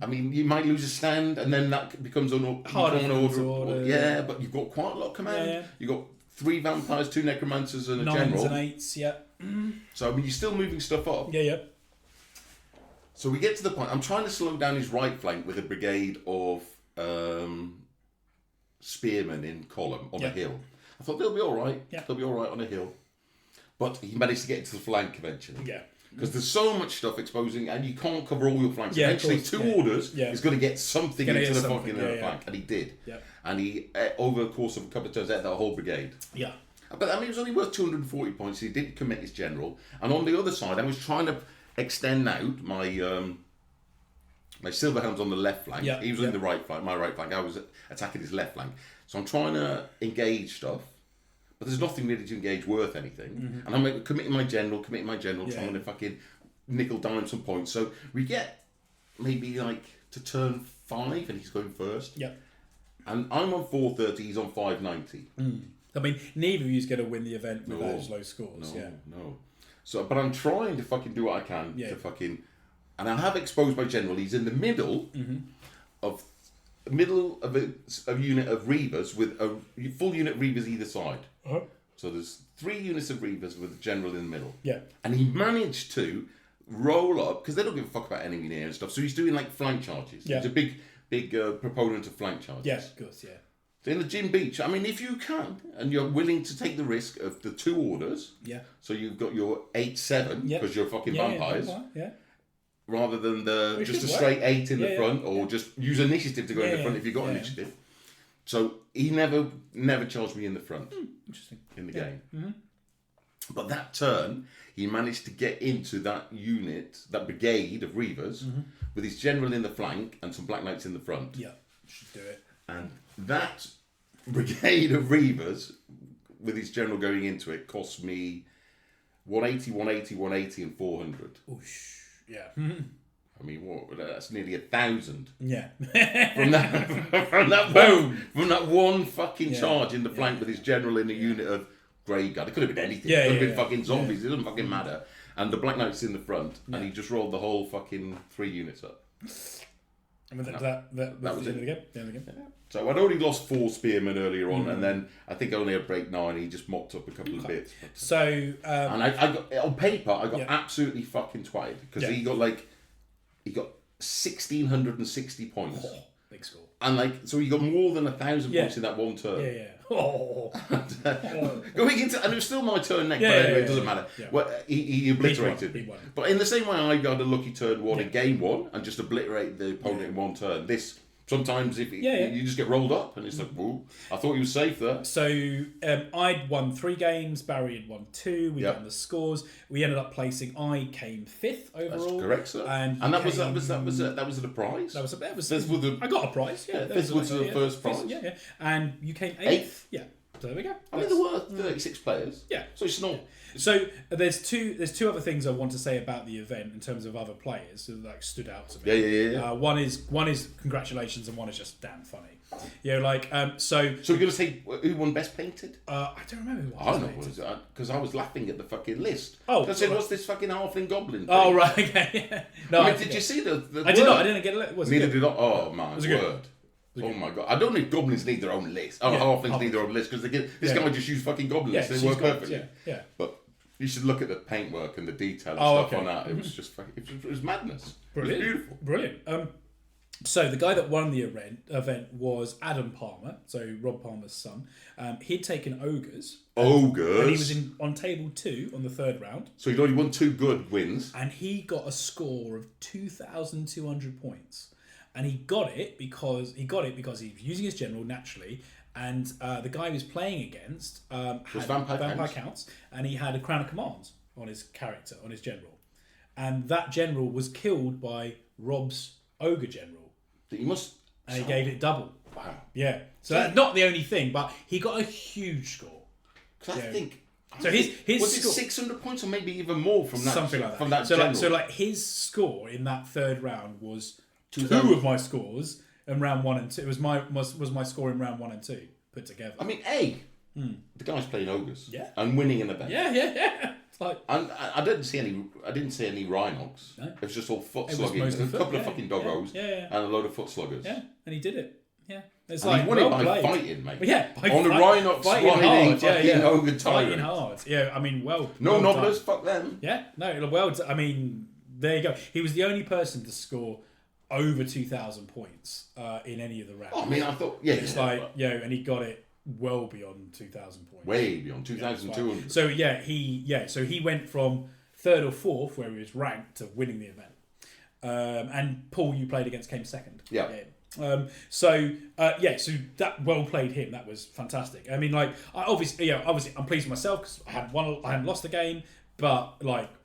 I mean, you might lose a stand and then that becomes an order. Yeah, but you've got quite a lot of command. Yeah. You've got 3 vampires, 2 necromancers, and a 9s general. and 8s. Yeah. So I mean, you're still moving stuff up. Yeah. So we get to the point. I'm trying to slow down his right flank with a brigade of spearmen in column on a hill. I thought they'll be all right. Yeah. They'll be all right on a hill. But he managed to get into the flank eventually. Yeah. Because there's so much stuff exposing, and you can't cover all your flanks. Yeah, eventually, 2 orders is going to get something into the fucking flank, and he did. Yeah. And he, over the course of a couple of turns, had that whole brigade. Yeah. But I mean, it was only worth 240 points. He didn't commit his general. And on the other side, I was trying to extend out my my Silverhound's on the left flank. Yeah. He was in the right flank, my right flank. I was attacking his left flank. So I'm trying to engage stuff, but there's nothing really to engage worth anything. And I'm committing my general, trying to fucking nickel dime some points. So we get maybe like to turn 5 and he's going first. Yeah. And I'm on 430, he's on 590. I mean, neither of you's going to win the event with those low scores. No. So, but I'm trying to fucking do what I can to fucking... And I have exposed my general. He's in the middle of middle of a unit of Reavers with a full unit of Reavers either side. Uh-huh. So there's 3 units of Reavers with a general in the middle. Yeah. And he managed to roll up, because they don't give a fuck about enemy near and stuff, so he's doing like flank charges. Yeah. He's a big proponent of flank charges. Yeah, of course, yeah. So in the Gin Beach, I mean, if you can, and you're willing to take the risk of the 2 orders, so you've got your 8-7, because you're fucking vampires, rather than just a straight 8 in the front, or just use initiative to go in the front if you've got initiative. So he never charged me in the front. Interesting. In the game. Mm-hmm. But that turn, he managed to get into that unit, that brigade of Reavers, with his general in the flank and some Black Knights in the front. Yeah, should do it. And that brigade of Reavers, with his general going into it, cost me 180, 180, 180 and 400. Oosh, yeah. I mean, what? That's nearly 1,000. Yeah. from that one fucking charge in the flank with his general in a unit of Grey Guard. It could have been anything. It could have been fucking zombies. It doesn't fucking matter. And the Black Knight's in the front, and he just rolled the whole fucking 3 units up. And that was it. The end of the game. So I'd already lost 4 spearmen earlier on, and then I think only at break 9 he just mopped up a couple of bits. So and I got on paper I got absolutely fucking twatted because he got 1,660 points. Oh, big score. And so he got more than 1,000 points in that one turn. Yeah. Oh. Going into, and it was still my turn next, but anyway, it doesn't matter. Yeah. Well, he obliterated. He won. But in the same way I got a lucky turn 1 in game 1 and just obliterated the opponent in one turn. This sometimes if you just get rolled up and it's like, whoa, I thought you were safe there. So I'd won 3 games, Barry had won 2, we done the scores. We ended up placing, I came 5th overall. That's correct, sir. And that was the prize. I got a prize. Yeah, 5th was the first prize. Yeah. And you came 8th. Yeah. So there we go. I mean, there were 36 players. Yeah. So it's not. So there's two other things I want to say about the event in terms of other players that stood out to me. Yeah. One is congratulations, and one is just damn funny. So we're gonna say who won best painted? I don't remember. I don't know because I was laughing at the fucking list. Oh, I said, what's this fucking halfling goblin thing? Oh right, okay. No, I mean, did you see the I did not. I didn't get it. Neither did I. Oh my word. Oh my god! I don't know if goblins need their own list. Halflings need their own list because this guy just used fucking goblins. They work perfectly. Yeah. But you should look at the paintwork and the detail and stuff on that. It was just fucking. It was madness. Brilliant. It was beautiful. Brilliant. So the guy that won the event was Adam Palmer, so Rob Palmer's son. He'd taken ogres. And he was on table 2 on the 3rd round. So he'd already won 2 good wins. And he got a score of 2,200 points. And he got it because he was using his general naturally, and the guy he was playing against had vampire counts, and he had a crown of commands on his character, on his general, and that general was killed by Rob's ogre general. He gave it double. Wow. Yeah. So that's not the only thing, but he got a huge score. Because I think. So his was score, it 600 points or maybe even more from that? Something like that. From that so his score in that 3rd round was 2 of my scores in round 1 and 2. It was my score in round 1 and 2 put together. I mean, the guy's playing ogres. Yeah. And winning an event. Yeah. It's like, I didn't see any Rhinox. No. It was just all foot slugging. A couple of fucking doggos. Yeah. And a load of foot sluggers. Yeah. And he did it. Yeah. It's and like, he won it by fighting, mate. Yeah. On the Rhinox sliding fucking ogre tyrant. Fighting hard. Yeah. I mean, no nobblers. Fuck them. Yeah. No. I mean, there you go. He was the only person to score over 2,000 points in any of the rounds. Oh, I mean, I thought, it's and he got it well beyond 2,000 points. Way beyond 2,200. So he went from 3rd or 4th, where he was ranked, to winning the event. And Paul, you played against, came 2nd. Yeah. So that well played him. That was fantastic. I mean, obviously, I'm pleased with myself because I hadn't lost the game, but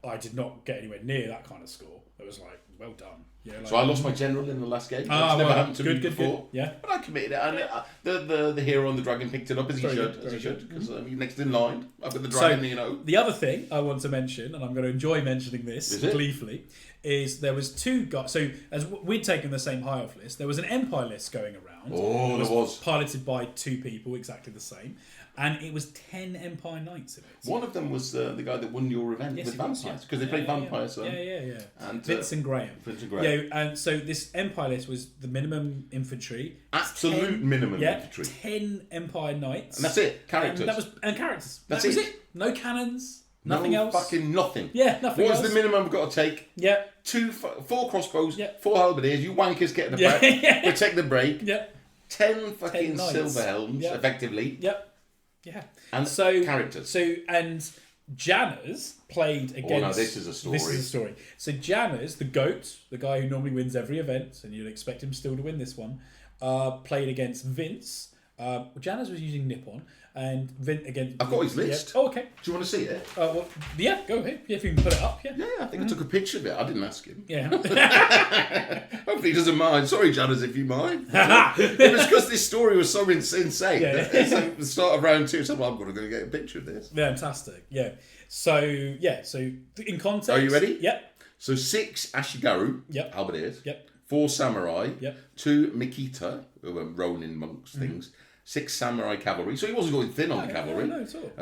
I did not get anywhere near that kind of score. It was well done. Yeah, so I lost my general in the last game. It's never happened to me before. Good. Yeah. But I committed it. And the hero on the dragon picked it up as he should. Because he's next in line. I've got the dragon, The other thing I want to mention, and I'm going to enjoy mentioning this gleefully, is there was 2 guys. So as we'd taken the same high off list, there was an Empire list going around. Oh, there was. Piloted by 2 people, exactly the same. And it was 10 Empire Knights in it. One of them was the guy that won your event with vampires, because they played vampires. Yeah. And, Vincent Graham. Yeah, and so this Empire list was the minimum infantry. Absolute minimum infantry. 10 Empire Knights. And that's it. Characters. And characters. That was it. No cannons. Nothing else. Fucking nothing. Yeah, nothing else. What's the minimum we've got to take? Yeah. 4 crossbows, 4 halberdiers, you wankers get in the back, protect the break. Yeah. 10 fucking silver helms, effectively. Yep. Yeah. And characters. And Janners played against... Oh, no, this is a story. So Janners, the GOAT, the guy who normally wins every event, and you'd expect him still to win this one, played against Vince. Janners was using Nippon, and Vince against... I've got his list. Yeah. Oh, okay. Do you want to see it? Well, yeah, go ahead. Yeah, if you can put it up, yeah. Yeah, I think I took a picture of it. I didn't ask him. Yeah. Hopefully he doesn't mind. Sorry, Janners, if you mind. It was because this story was so insane. Yeah. So at the start of round 2, so I'm going to go get a picture of this. Fantastic. Yeah. So in context... Are you ready? Yep. So 6 Ashigaru, halberdiers. Yep. 4 samurai. Yep. 2 Mikita, who were Ronin monks, things. 6 samurai cavalry. So he wasn't going thin on the cavalry. No, at all.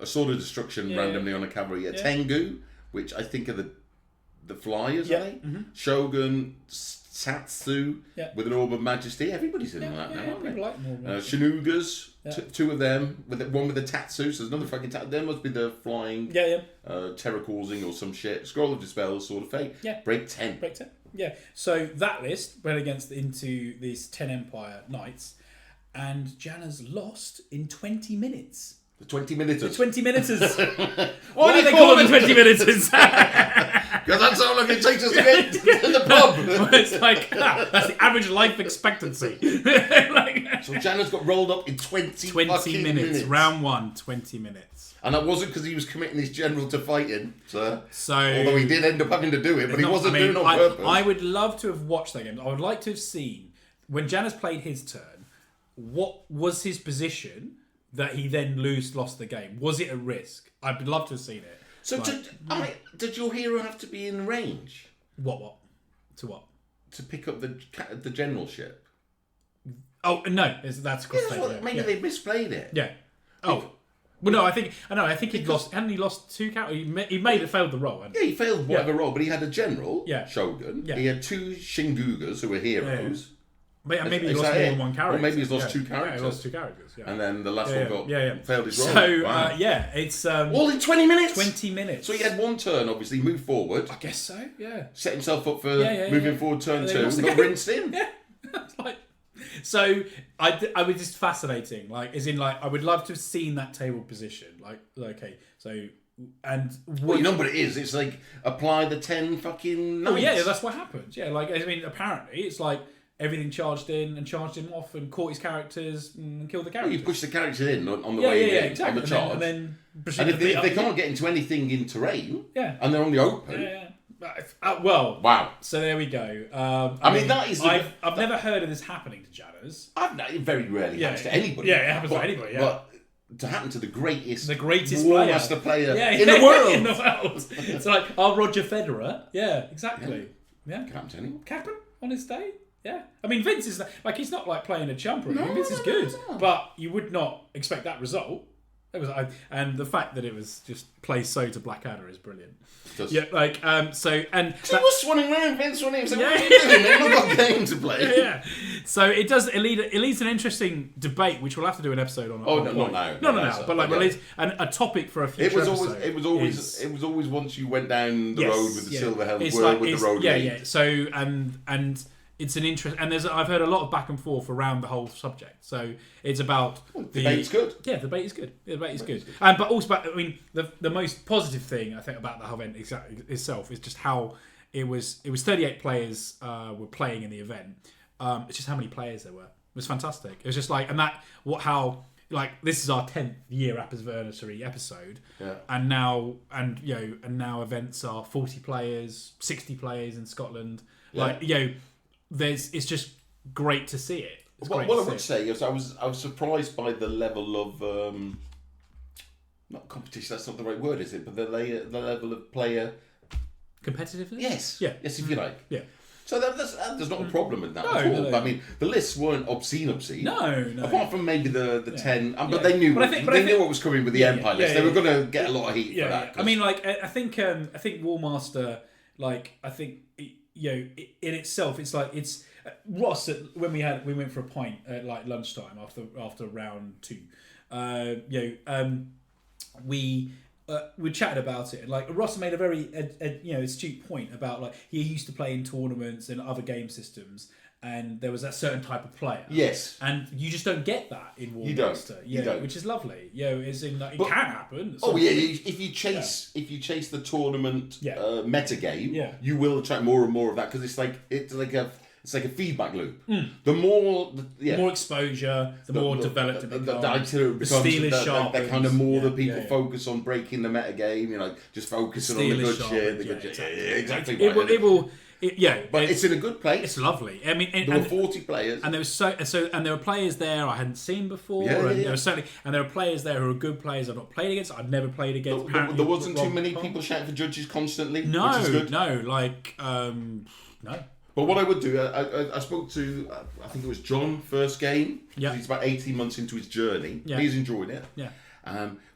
A sword of destruction randomly on the cavalry. A Tengu, which I think are the flyers, are they? Mm-hmm. Shogun, Satsu, with an orb of majesty. Everybody's in that now, aren't they? People like them all. Shinugas, 2 of them, one with the Tatsu, so there's another fucking Tatsu. There must be the flying terror causing or some shit. Scroll of Dispel, Sword of Fate. Yeah. Break 10. Yeah. So that list went into these 10 Empire Knights, and Janners lost in 20 minutes. The 20 minutes. The 20 minutes. Why do they call them 20 minutes? Because that's how long it takes us to get to the pub. It's like, that's the average life expectancy. So Janners got rolled up in 20 minutes. Round 1, 20 minutes. And that wasn't because he was committing his general to fighting. So although he did end up having to do it, but he wasn't doing it on purpose. I would love to have watched that game. I would like to have seen, when Janners played his turn, what was his position that he then lost the game? Was it a risk? I'd love to have seen it. So did your hero have to be in range? What? To what? To pick up the generalship. Oh no, that's maybe they misplayed it. Yeah. Oh. Well, no, I think he'd lost. Hadn't he lost 2 characters? He failed the roll. Yeah, he failed whatever role, but he had a general, Shogun. Yeah. He had 2 Shingugas who were heroes. Yeah. Maybe he lost more than 1 character. Or maybe he's lost 2 characters. Yeah, he lost 2 characters. Yeah. And then the last one failed his role. So, it's... all in 20 minutes? 20 minutes. So he had 1 turn, obviously, moved forward. I guess so, yeah. Set himself up for moving forward turn 2. Got rinsed in. Yeah. So, I was just fascinating. I would love to have seen that table position. Okay, so... And well, you know what it is? It's like, apply the 10 fucking knights. Oh, yeah, that's what happened. Yeah, apparently, it's like... Everything charged in and charged him off and caught his characters and killed the characters. Well, you push the characters in on the way in, exactly. on the charge. And if they can't get into anything in terrain, and they're on the open... Wow. So there we go. that is... I've never heard of this happening to Janners. It very rarely happens to anybody. Yeah, it happens to anybody, But to happen to the greatest Wormaster player in the world. In the world. It's like, Roger Federer. Yeah, exactly. Yeah. Can happen to anyone. Can happen on his day. Yeah, Vince is he's not playing a chumper. Vince is good, but you would not expect that result. And the fact that it was just plays so to Blackadder is brilliant. Yeah, he was swanning around. Vince won him. So what are you doing? They've not got a game to play. Yeah. So it leads an interesting debate, which we'll have to do an episode on. Oh, not now. No. But a topic for a future episode. It was always once you went down the road with the silver helm, with the road. Yeah. So and. It's an interest, and I've heard a lot of back and forth around the whole subject. So it's about debate's good. Yeah, the debate is good. But also, the most positive thing I think about the whole event itself is just how it was 38 players were playing in the event. It's just how many players there were. It was fantastic. It was just this is our 10th year anniversary episode, and now events are 40 players, 60 players in Scotland. It's just great to see it. What I would say is I was surprised by the level of not competition. That's not the right word, is it? But the level of player competitiveness. Yes. Yeah. Yes, if you like. Yeah. So there's not a problem in that at all. No. I mean, the lists weren't obscene. No. Apart from maybe the 10, but they knew knew what was coming with the Empire list. They were going to get a lot of heat for that. I mean, like I think Wormaster, like I think in itself, it's like it's Ross. When we went for a pint at like lunchtime after round 2. We chatted about it, and like Ross made a very astute point about like he used to play in tournaments and other game systems, and there was a certain type of player. Yes, and you just don't get that in Wormaster. You don't, which is lovely. It's in like, it can happen. If you chase the tournament meta game, you will attract more and more of that because it's like a feedback loop. The more exposure, the more developed it becomes. The steel is sharp. The kind of more that people focus on breaking the meta game. Just focusing on the good shit. Exactly. But it's in a good place. It's lovely. I mean, there were 40 players, and there was and there were players there I hadn't seen before. There were players there who are good players I've not played against. I've never played against. There wasn't too many people shouting for judges constantly. No, which is good. No. But what I would do, I spoke to, I think it was John, first game. Yeah. He's about 18 months into his journey. Yeah. He's enjoying it. Yeah.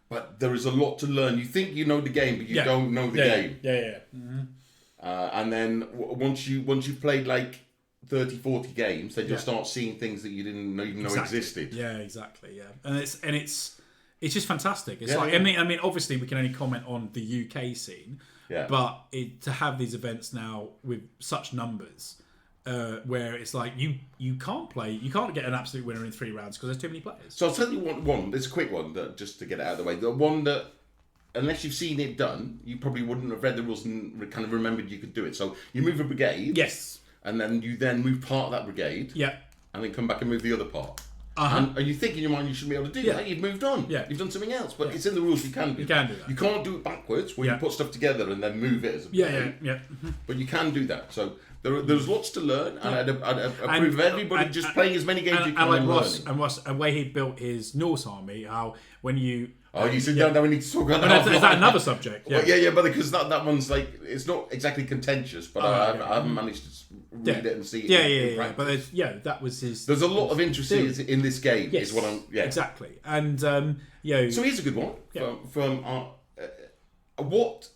But there is a lot to learn. You think you know the game, but you don't know the game. Yeah. Mm-hmm. And then once you've played like 30, 40 games, then you'll start seeing things that you didn't even know existed. Yeah, exactly. Yeah, and it's just fantastic. It's I mean, obviously we can only comment on the UK scene. Yeah. But to have these events now with such numbers, where it's like you can't get an absolute winner in 3 rounds because there's too many players. So I'll tell you one. There's a quick one that just to get it out of the way. The one that, unless you've seen it done, you probably wouldn't have read the rules and kind of remembered you could do it. So you move a brigade. Yes. And then you move part of that brigade. Yeah. And then come back and move the other part. Uh-huh. And you think in your mind you should be able to do that. You've moved on. Yeah. You've done something else. But it's in the rules you can do. You can do that. You can't do it backwards where you put stuff together and then move it as a brigade. Yeah. Mm-hmm. But you can do that. So there's lots to learn, and I'd approve of everybody just playing as many games as you can and learning. Ross, and where he built his Norse army, how when you... you sit down there, we need to talk about that. Is that another subject? Yeah, well, but because that one's like, it's not exactly contentious, but I haven't managed to read it and see it. Yeah. But that was his... There's a lot of interest in this game, yes, is what I'm... Yeah. Exactly. And, So here's a good one. From what...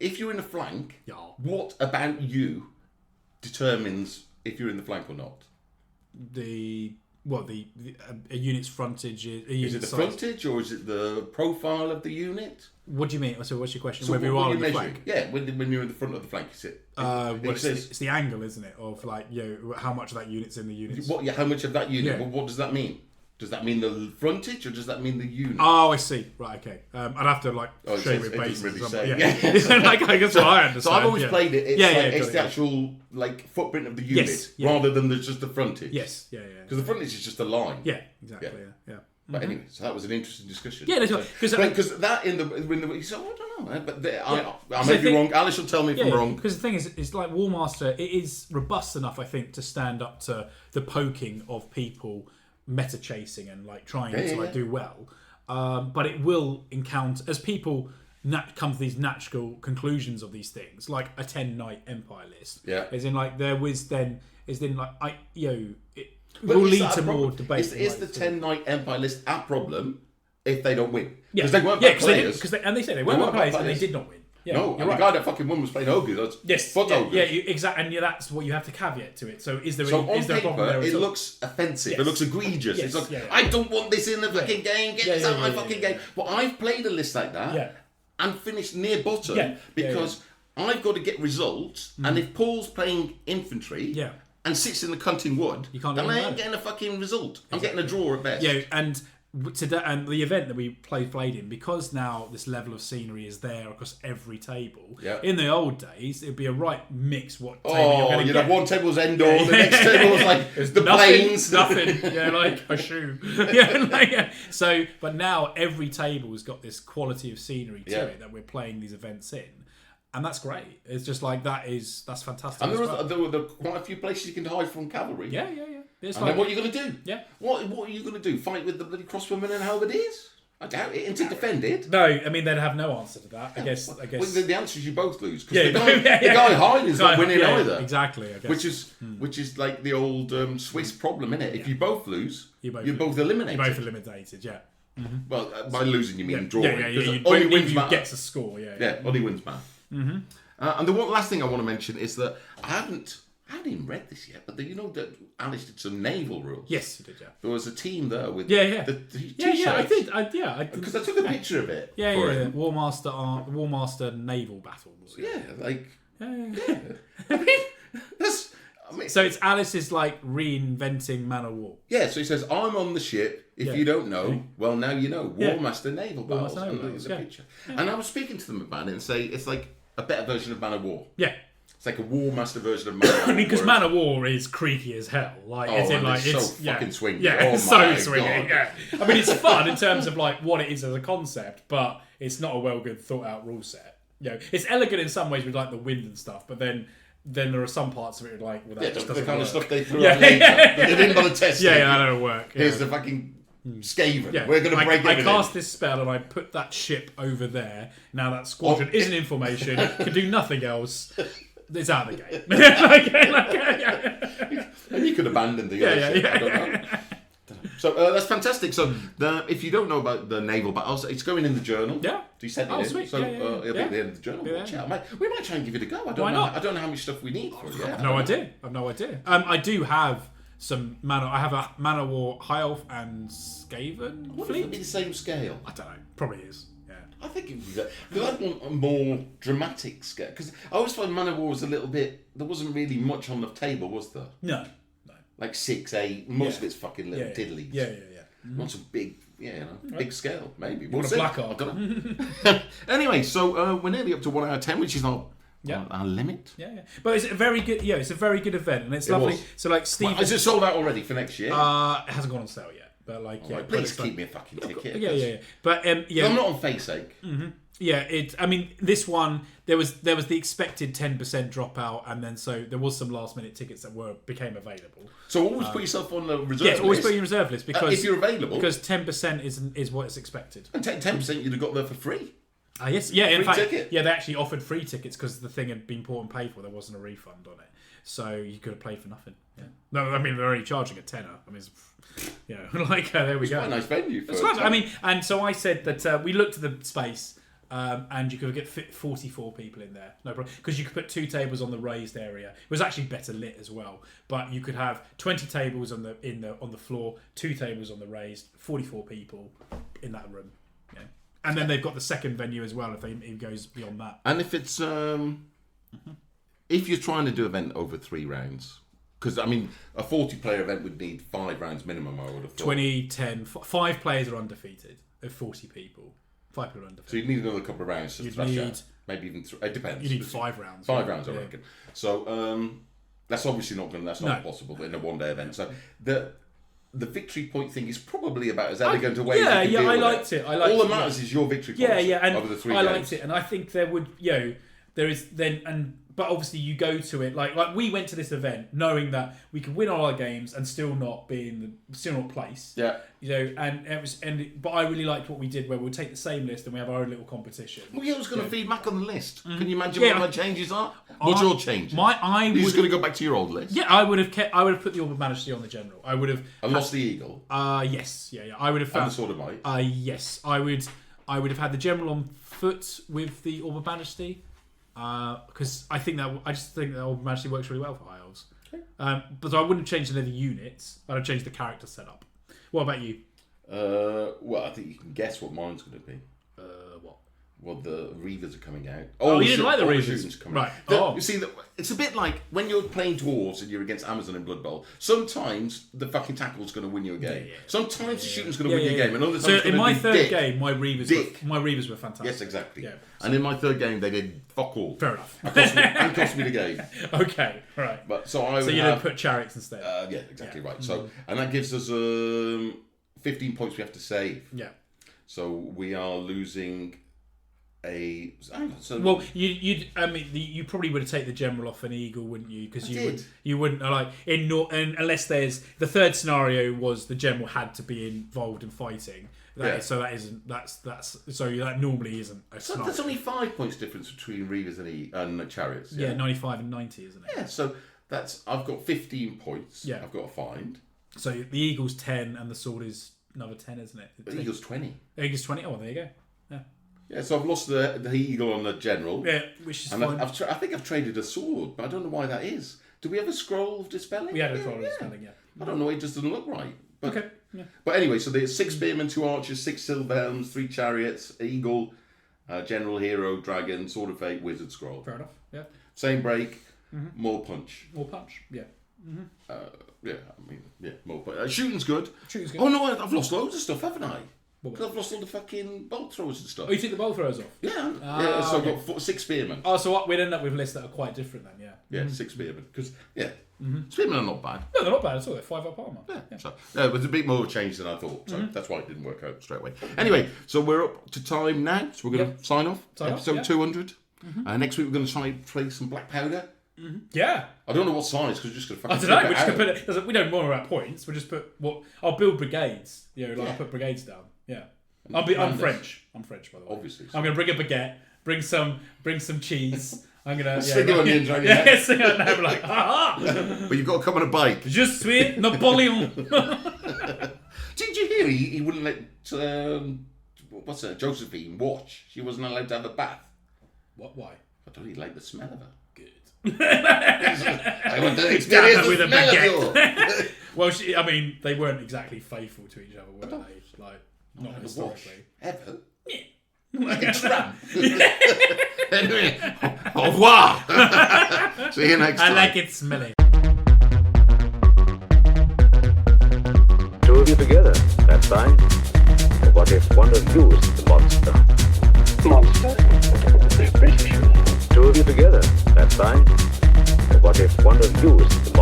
If you're in the flank, what about you determines if you're in the flank or not? A unit's frontage is it the frontage or is it the profile of the unit? What do you mean? So what's your question? So whether you are on the flank? Yeah, when you're in the front of the flank, is it? It's the angle, isn't it? Of like how much of that unit's in the unit. How much of that unit? Yeah. Well, what does that mean? Does that mean the frontage or does that mean the unit? Oh, I see. Right, okay. I'd have to show you with bases. Really I guess what I understand. So I've always played it. It's the actual footprint of the unit rather than just the frontage. Yes, yeah. Because the frontage is just a line. Yeah, exactly. Yeah. But anyway, so that was an interesting discussion. Yeah, because that in the so I don't know, but I may be wrong. Alice will tell me if I'm wrong. Because the thing is, it's like Wormaster. It is robust enough, I think, to stand up to the poking of people meta chasing and trying to do well, but it will encounter as people come to these natural conclusions of these things, like a 10-knight empire list. Yeah, as in there was then it will lead to more debate. Is the 10-knight empire list a problem if they don't win? Because they weren't players. They say they weren't players and they did not win. Yeah, the guy that fucking won was playing ogres. Exactly, and that's what you have to caveat to it. So is there a problem there? It looks offensive. Yes. It looks egregious. Yes. It's like I don't want this in the fucking game. Get this out of my fucking game. But I've played a list like that and finished near bottom because I've got to get results. And if Paul's playing infantry and sits in the cunting wood, then I ain't getting a fucking result. I'm getting a draw at best. Yeah, and today, and the event that we played in, because now this level of scenery is there across every table. Yeah. In the old days, it'd be a right mix. What table you're going to get? One table's Endor, the next table's like the plains, nothing. Like a shoe. So, but now every table's got this quality of scenery to it that we're playing these events in. And that's great. It's just that's fantastic. And there were quite a few places you can hide from cavalry. Yeah. And then what are you going to do? Yeah. What are you going to do? Fight with the bloody crossbowmen and halberdiers? I doubt it. Into defended. No, I mean they'd have no answer to that. I guess. Well, the answer is you both lose because Yeah, the guy hiding is not winning either. Exactly. I guess. Which is like the old Swiss problem, innit? If you both lose, you're both eliminated. You're both eliminated. Yeah. Mm-hmm. Well, by losing you mean drawing. Yeah. Only wins man gets a score. Yeah. Only wins man. Mm-hmm. And the one last thing I want to mention is that I haven't even read this yet, but you know that Alice did some naval rules. Yes, you did. Yeah. There was a team there with the t-shirts. I did. Because I took a picture of it. Yeah. Wormaster naval battles. Yeah, like. Yeah. I mean, so it's Alice's like reinventing Man of War. Yeah, so he says, I'm on the ship. If you don't know, well, now you know. Wormaster Naval Battles. And there's a picture. And I was speaking to them about it and say it's like a better version of Man of War. Yeah. It's like a Warmaster version of Man of War. I mean, because Man of War is creaky as hell. Like, it's so fucking swingy. Yeah, it's so swingy. Yeah. I mean, it's fun in terms of like what it is as a concept, but it's not a good thought out rule set. You know, it's elegant in some ways with like the wind and stuff, but then there are some parts of it like that just doesn't the kind work. of stuff they threw out later. They didn't bother testing. Yeah, that don't work. Yeah. Here's the fucking Skaven. Yeah. We're going to break everything. I cast this spell and I put that ship over there. Now that squadron isn't information, can do nothing else. It's out of the game. And you could abandon the other ship. I don't know. So that's fantastic. So if you don't know about the naval battles, it's going in the journal. Yeah. Do you send it in? Sweet. So it'll be at the end of the journal. Watch out. We might try and give it a go. Why not? I don't know how much stuff we need for it. I've no idea. I do have some I have a Man of War High Elf and Skaven What fleet. Would it be the same scale? I don't know. Probably is. Yeah. I think it would be that. Because I'd want a more dramatic scale. Because I always find Man of War was a little bit. There wasn't really much on the table, was there? No. Like 6, 8. Most of it's fucking little diddlies. Yeah. Want some big, big scale, maybe. We'll see. Black Ark. Anyway, so we're nearly up to 1 out of 10, which is our limit. Yeah. But it's a very good. Yeah, it's a very good event, and it's lovely. Was. So like Steve, is it sold out already for next year? It hasn't gone on sale yet, but like please keep me a fucking ticket. Yeah. But I'm not on face sake. Mm-hmm. Yeah, I mean, this one there was the expected 10% dropout, and then so there was some last minute tickets that became available. So always put yourself on the reserve list. Yes, always put your reserve list because if you're available, because 10% is what is expected. And 10% you'd have got there for free. Yes, yeah. In fact, ticket. yeah, they actually offered free tickets because the thing had been bought and paid for. There wasn't a refund on it, so you could have played for nothing. Yeah. No, I mean they're only charging a tenner. I mean, there we go. Quite a nice venue. For I mean, and so I said that we looked at the space. And you could get 44 people in there, no problem, because you could put 2 tables on the raised area. It was actually better lit as well, but you could have 20 tables on the floor, 2 tables on the raised, 44 people in that room. Yeah. And then they've got the second venue as well if it goes beyond that. And if it's if you're trying to do an event over 3 rounds, because I mean a 40-player event would need 5 rounds minimum. I would have thought 20, 10, 5 players are undefeated of 40 people. 5 people undefeated. So you need another couple of rounds to thrash out. Maybe even 3. It depends. You need 5 rounds. 5 rounds, I reckon. So that's obviously not going. That's not possible in a one-day event. So the victory point thing is probably about as elegant a way as you can deal I with liked it. All that matters is your victory points. And over the 3 I games. liked it, and I think there would, there is then but obviously you go to it like we went to this event knowing that we could win all our games and still not place. Yeah. But I really liked what we did where we'll take the same list and we have our own little competition. Well, yeah, I was going to feed back on the list. Mm-hmm. Can you imagine what my changes are? What's your changes? You're just going to go back to your old list. Yeah, I would have put the Orb of Majesty on the general. I would have lost the Eagle. Yes, yeah. I would have found and the Sword of Might. Yes, I would have had the general on foot with the Orb of Majesty. Because I just think that Orb of Majesty works really well for High Elves. Okay. But I wouldn't have changed any of the units. I'd have changed the character setup. What about you? Well, I think you can guess what mine's going to be. What? Well, the Reavers are coming out. Oh, you didn't like the Reavers? Right. You see, it's a bit like when you're playing Dwarves and you're against Amazon in Blood Bowl, sometimes the fucking tackle's going to win you a game. Sometimes the shooting's going to win you a game. And other times so in my third game, my Reavers were fantastic. Yes, exactly. Yeah, so. And in my third game, they did fuck all. Fair enough. And cost me the game. Okay, right. But so you didn't put Chariots instead? Yeah, exactly right. So and that gives us 15 points we have to save. Yeah. So we are losing you probably would have taken the general off an eagle, wouldn't you? Because you wouldn't like unless there's the third scenario was the general had to be involved in fighting. So that normally isn't a So there's only 5 points difference between Reavers and Chariots. Yeah, 95 and 90, isn't it? Yeah, so I've got 15 points. Yeah. I've got to find. So the Eagle's 10 and the sword is another 10, isn't it? The Eagle's 20. Eagle's 20. Oh, there you go. Yeah. Yeah, so I've lost the Eagle on the General. Yeah, which is and fine. I think I've traded a sword, but I don't know why that is. Do we have a scroll of dispelling? We had a scroll of dispelling, yeah. I don't know, it just doesn't look right. But, okay. Yeah. But anyway, so there's 6 spearmen, 2 archers, 6 silver helms, 3 chariots, Eagle, General, Hero, Dragon, Sword of Fate, Wizard, Scroll. Fair enough, yeah. Same break, more punch. More punch, yeah. More punch. Shooting's good. Shooting's good. Oh no, I've lost loads of stuff, haven't I? Because I've lost all the fucking bolt throwers and stuff. Oh, you took the bolt throwers off? Yeah. So I've got 6 spearmen. Oh, so we'd end up with lists that are quite different then, yeah. Yeah, 6 spearmen. Because, spearmen are not bad. No, they're not bad at all. They're 5-up armour. Yeah. So, it was a bit more of a change than I thought. So that's why it didn't work out straight away. Anyway, so we're up to time now. So we're going to sign off. Episode 200. Next week we're going to try and play some black powder. Yeah. I don't know what size because we're just going to fucking I don't know. We're just going to put it. We don't bother about points. We'll just put what. I'll build brigades. I'll put brigades down. Yeah. I'm French. I'm French, by the way. Obviously. I'm going to bring a baguette. Bring some cheese. I'm gonna stick onions on your head. Sing it now, like, But you've got to come on a bike. Je suis Napoleon. Did you hear he wouldn't let Josephine watch? She wasn't allowed to have a bath. What? Why? I don't really like the smell of her. Good. I want to experience the smell of you. Well, they weren't exactly faithful to each other, were they? Like, not historically. Ever? Yeah. Like a tramp. Anyway, au revoir. See you next time. I like it smelly. Two of you together, that's fine. But what if one of you is the monster? Monster? British. Two of you together, that's fine. But what if one of you is the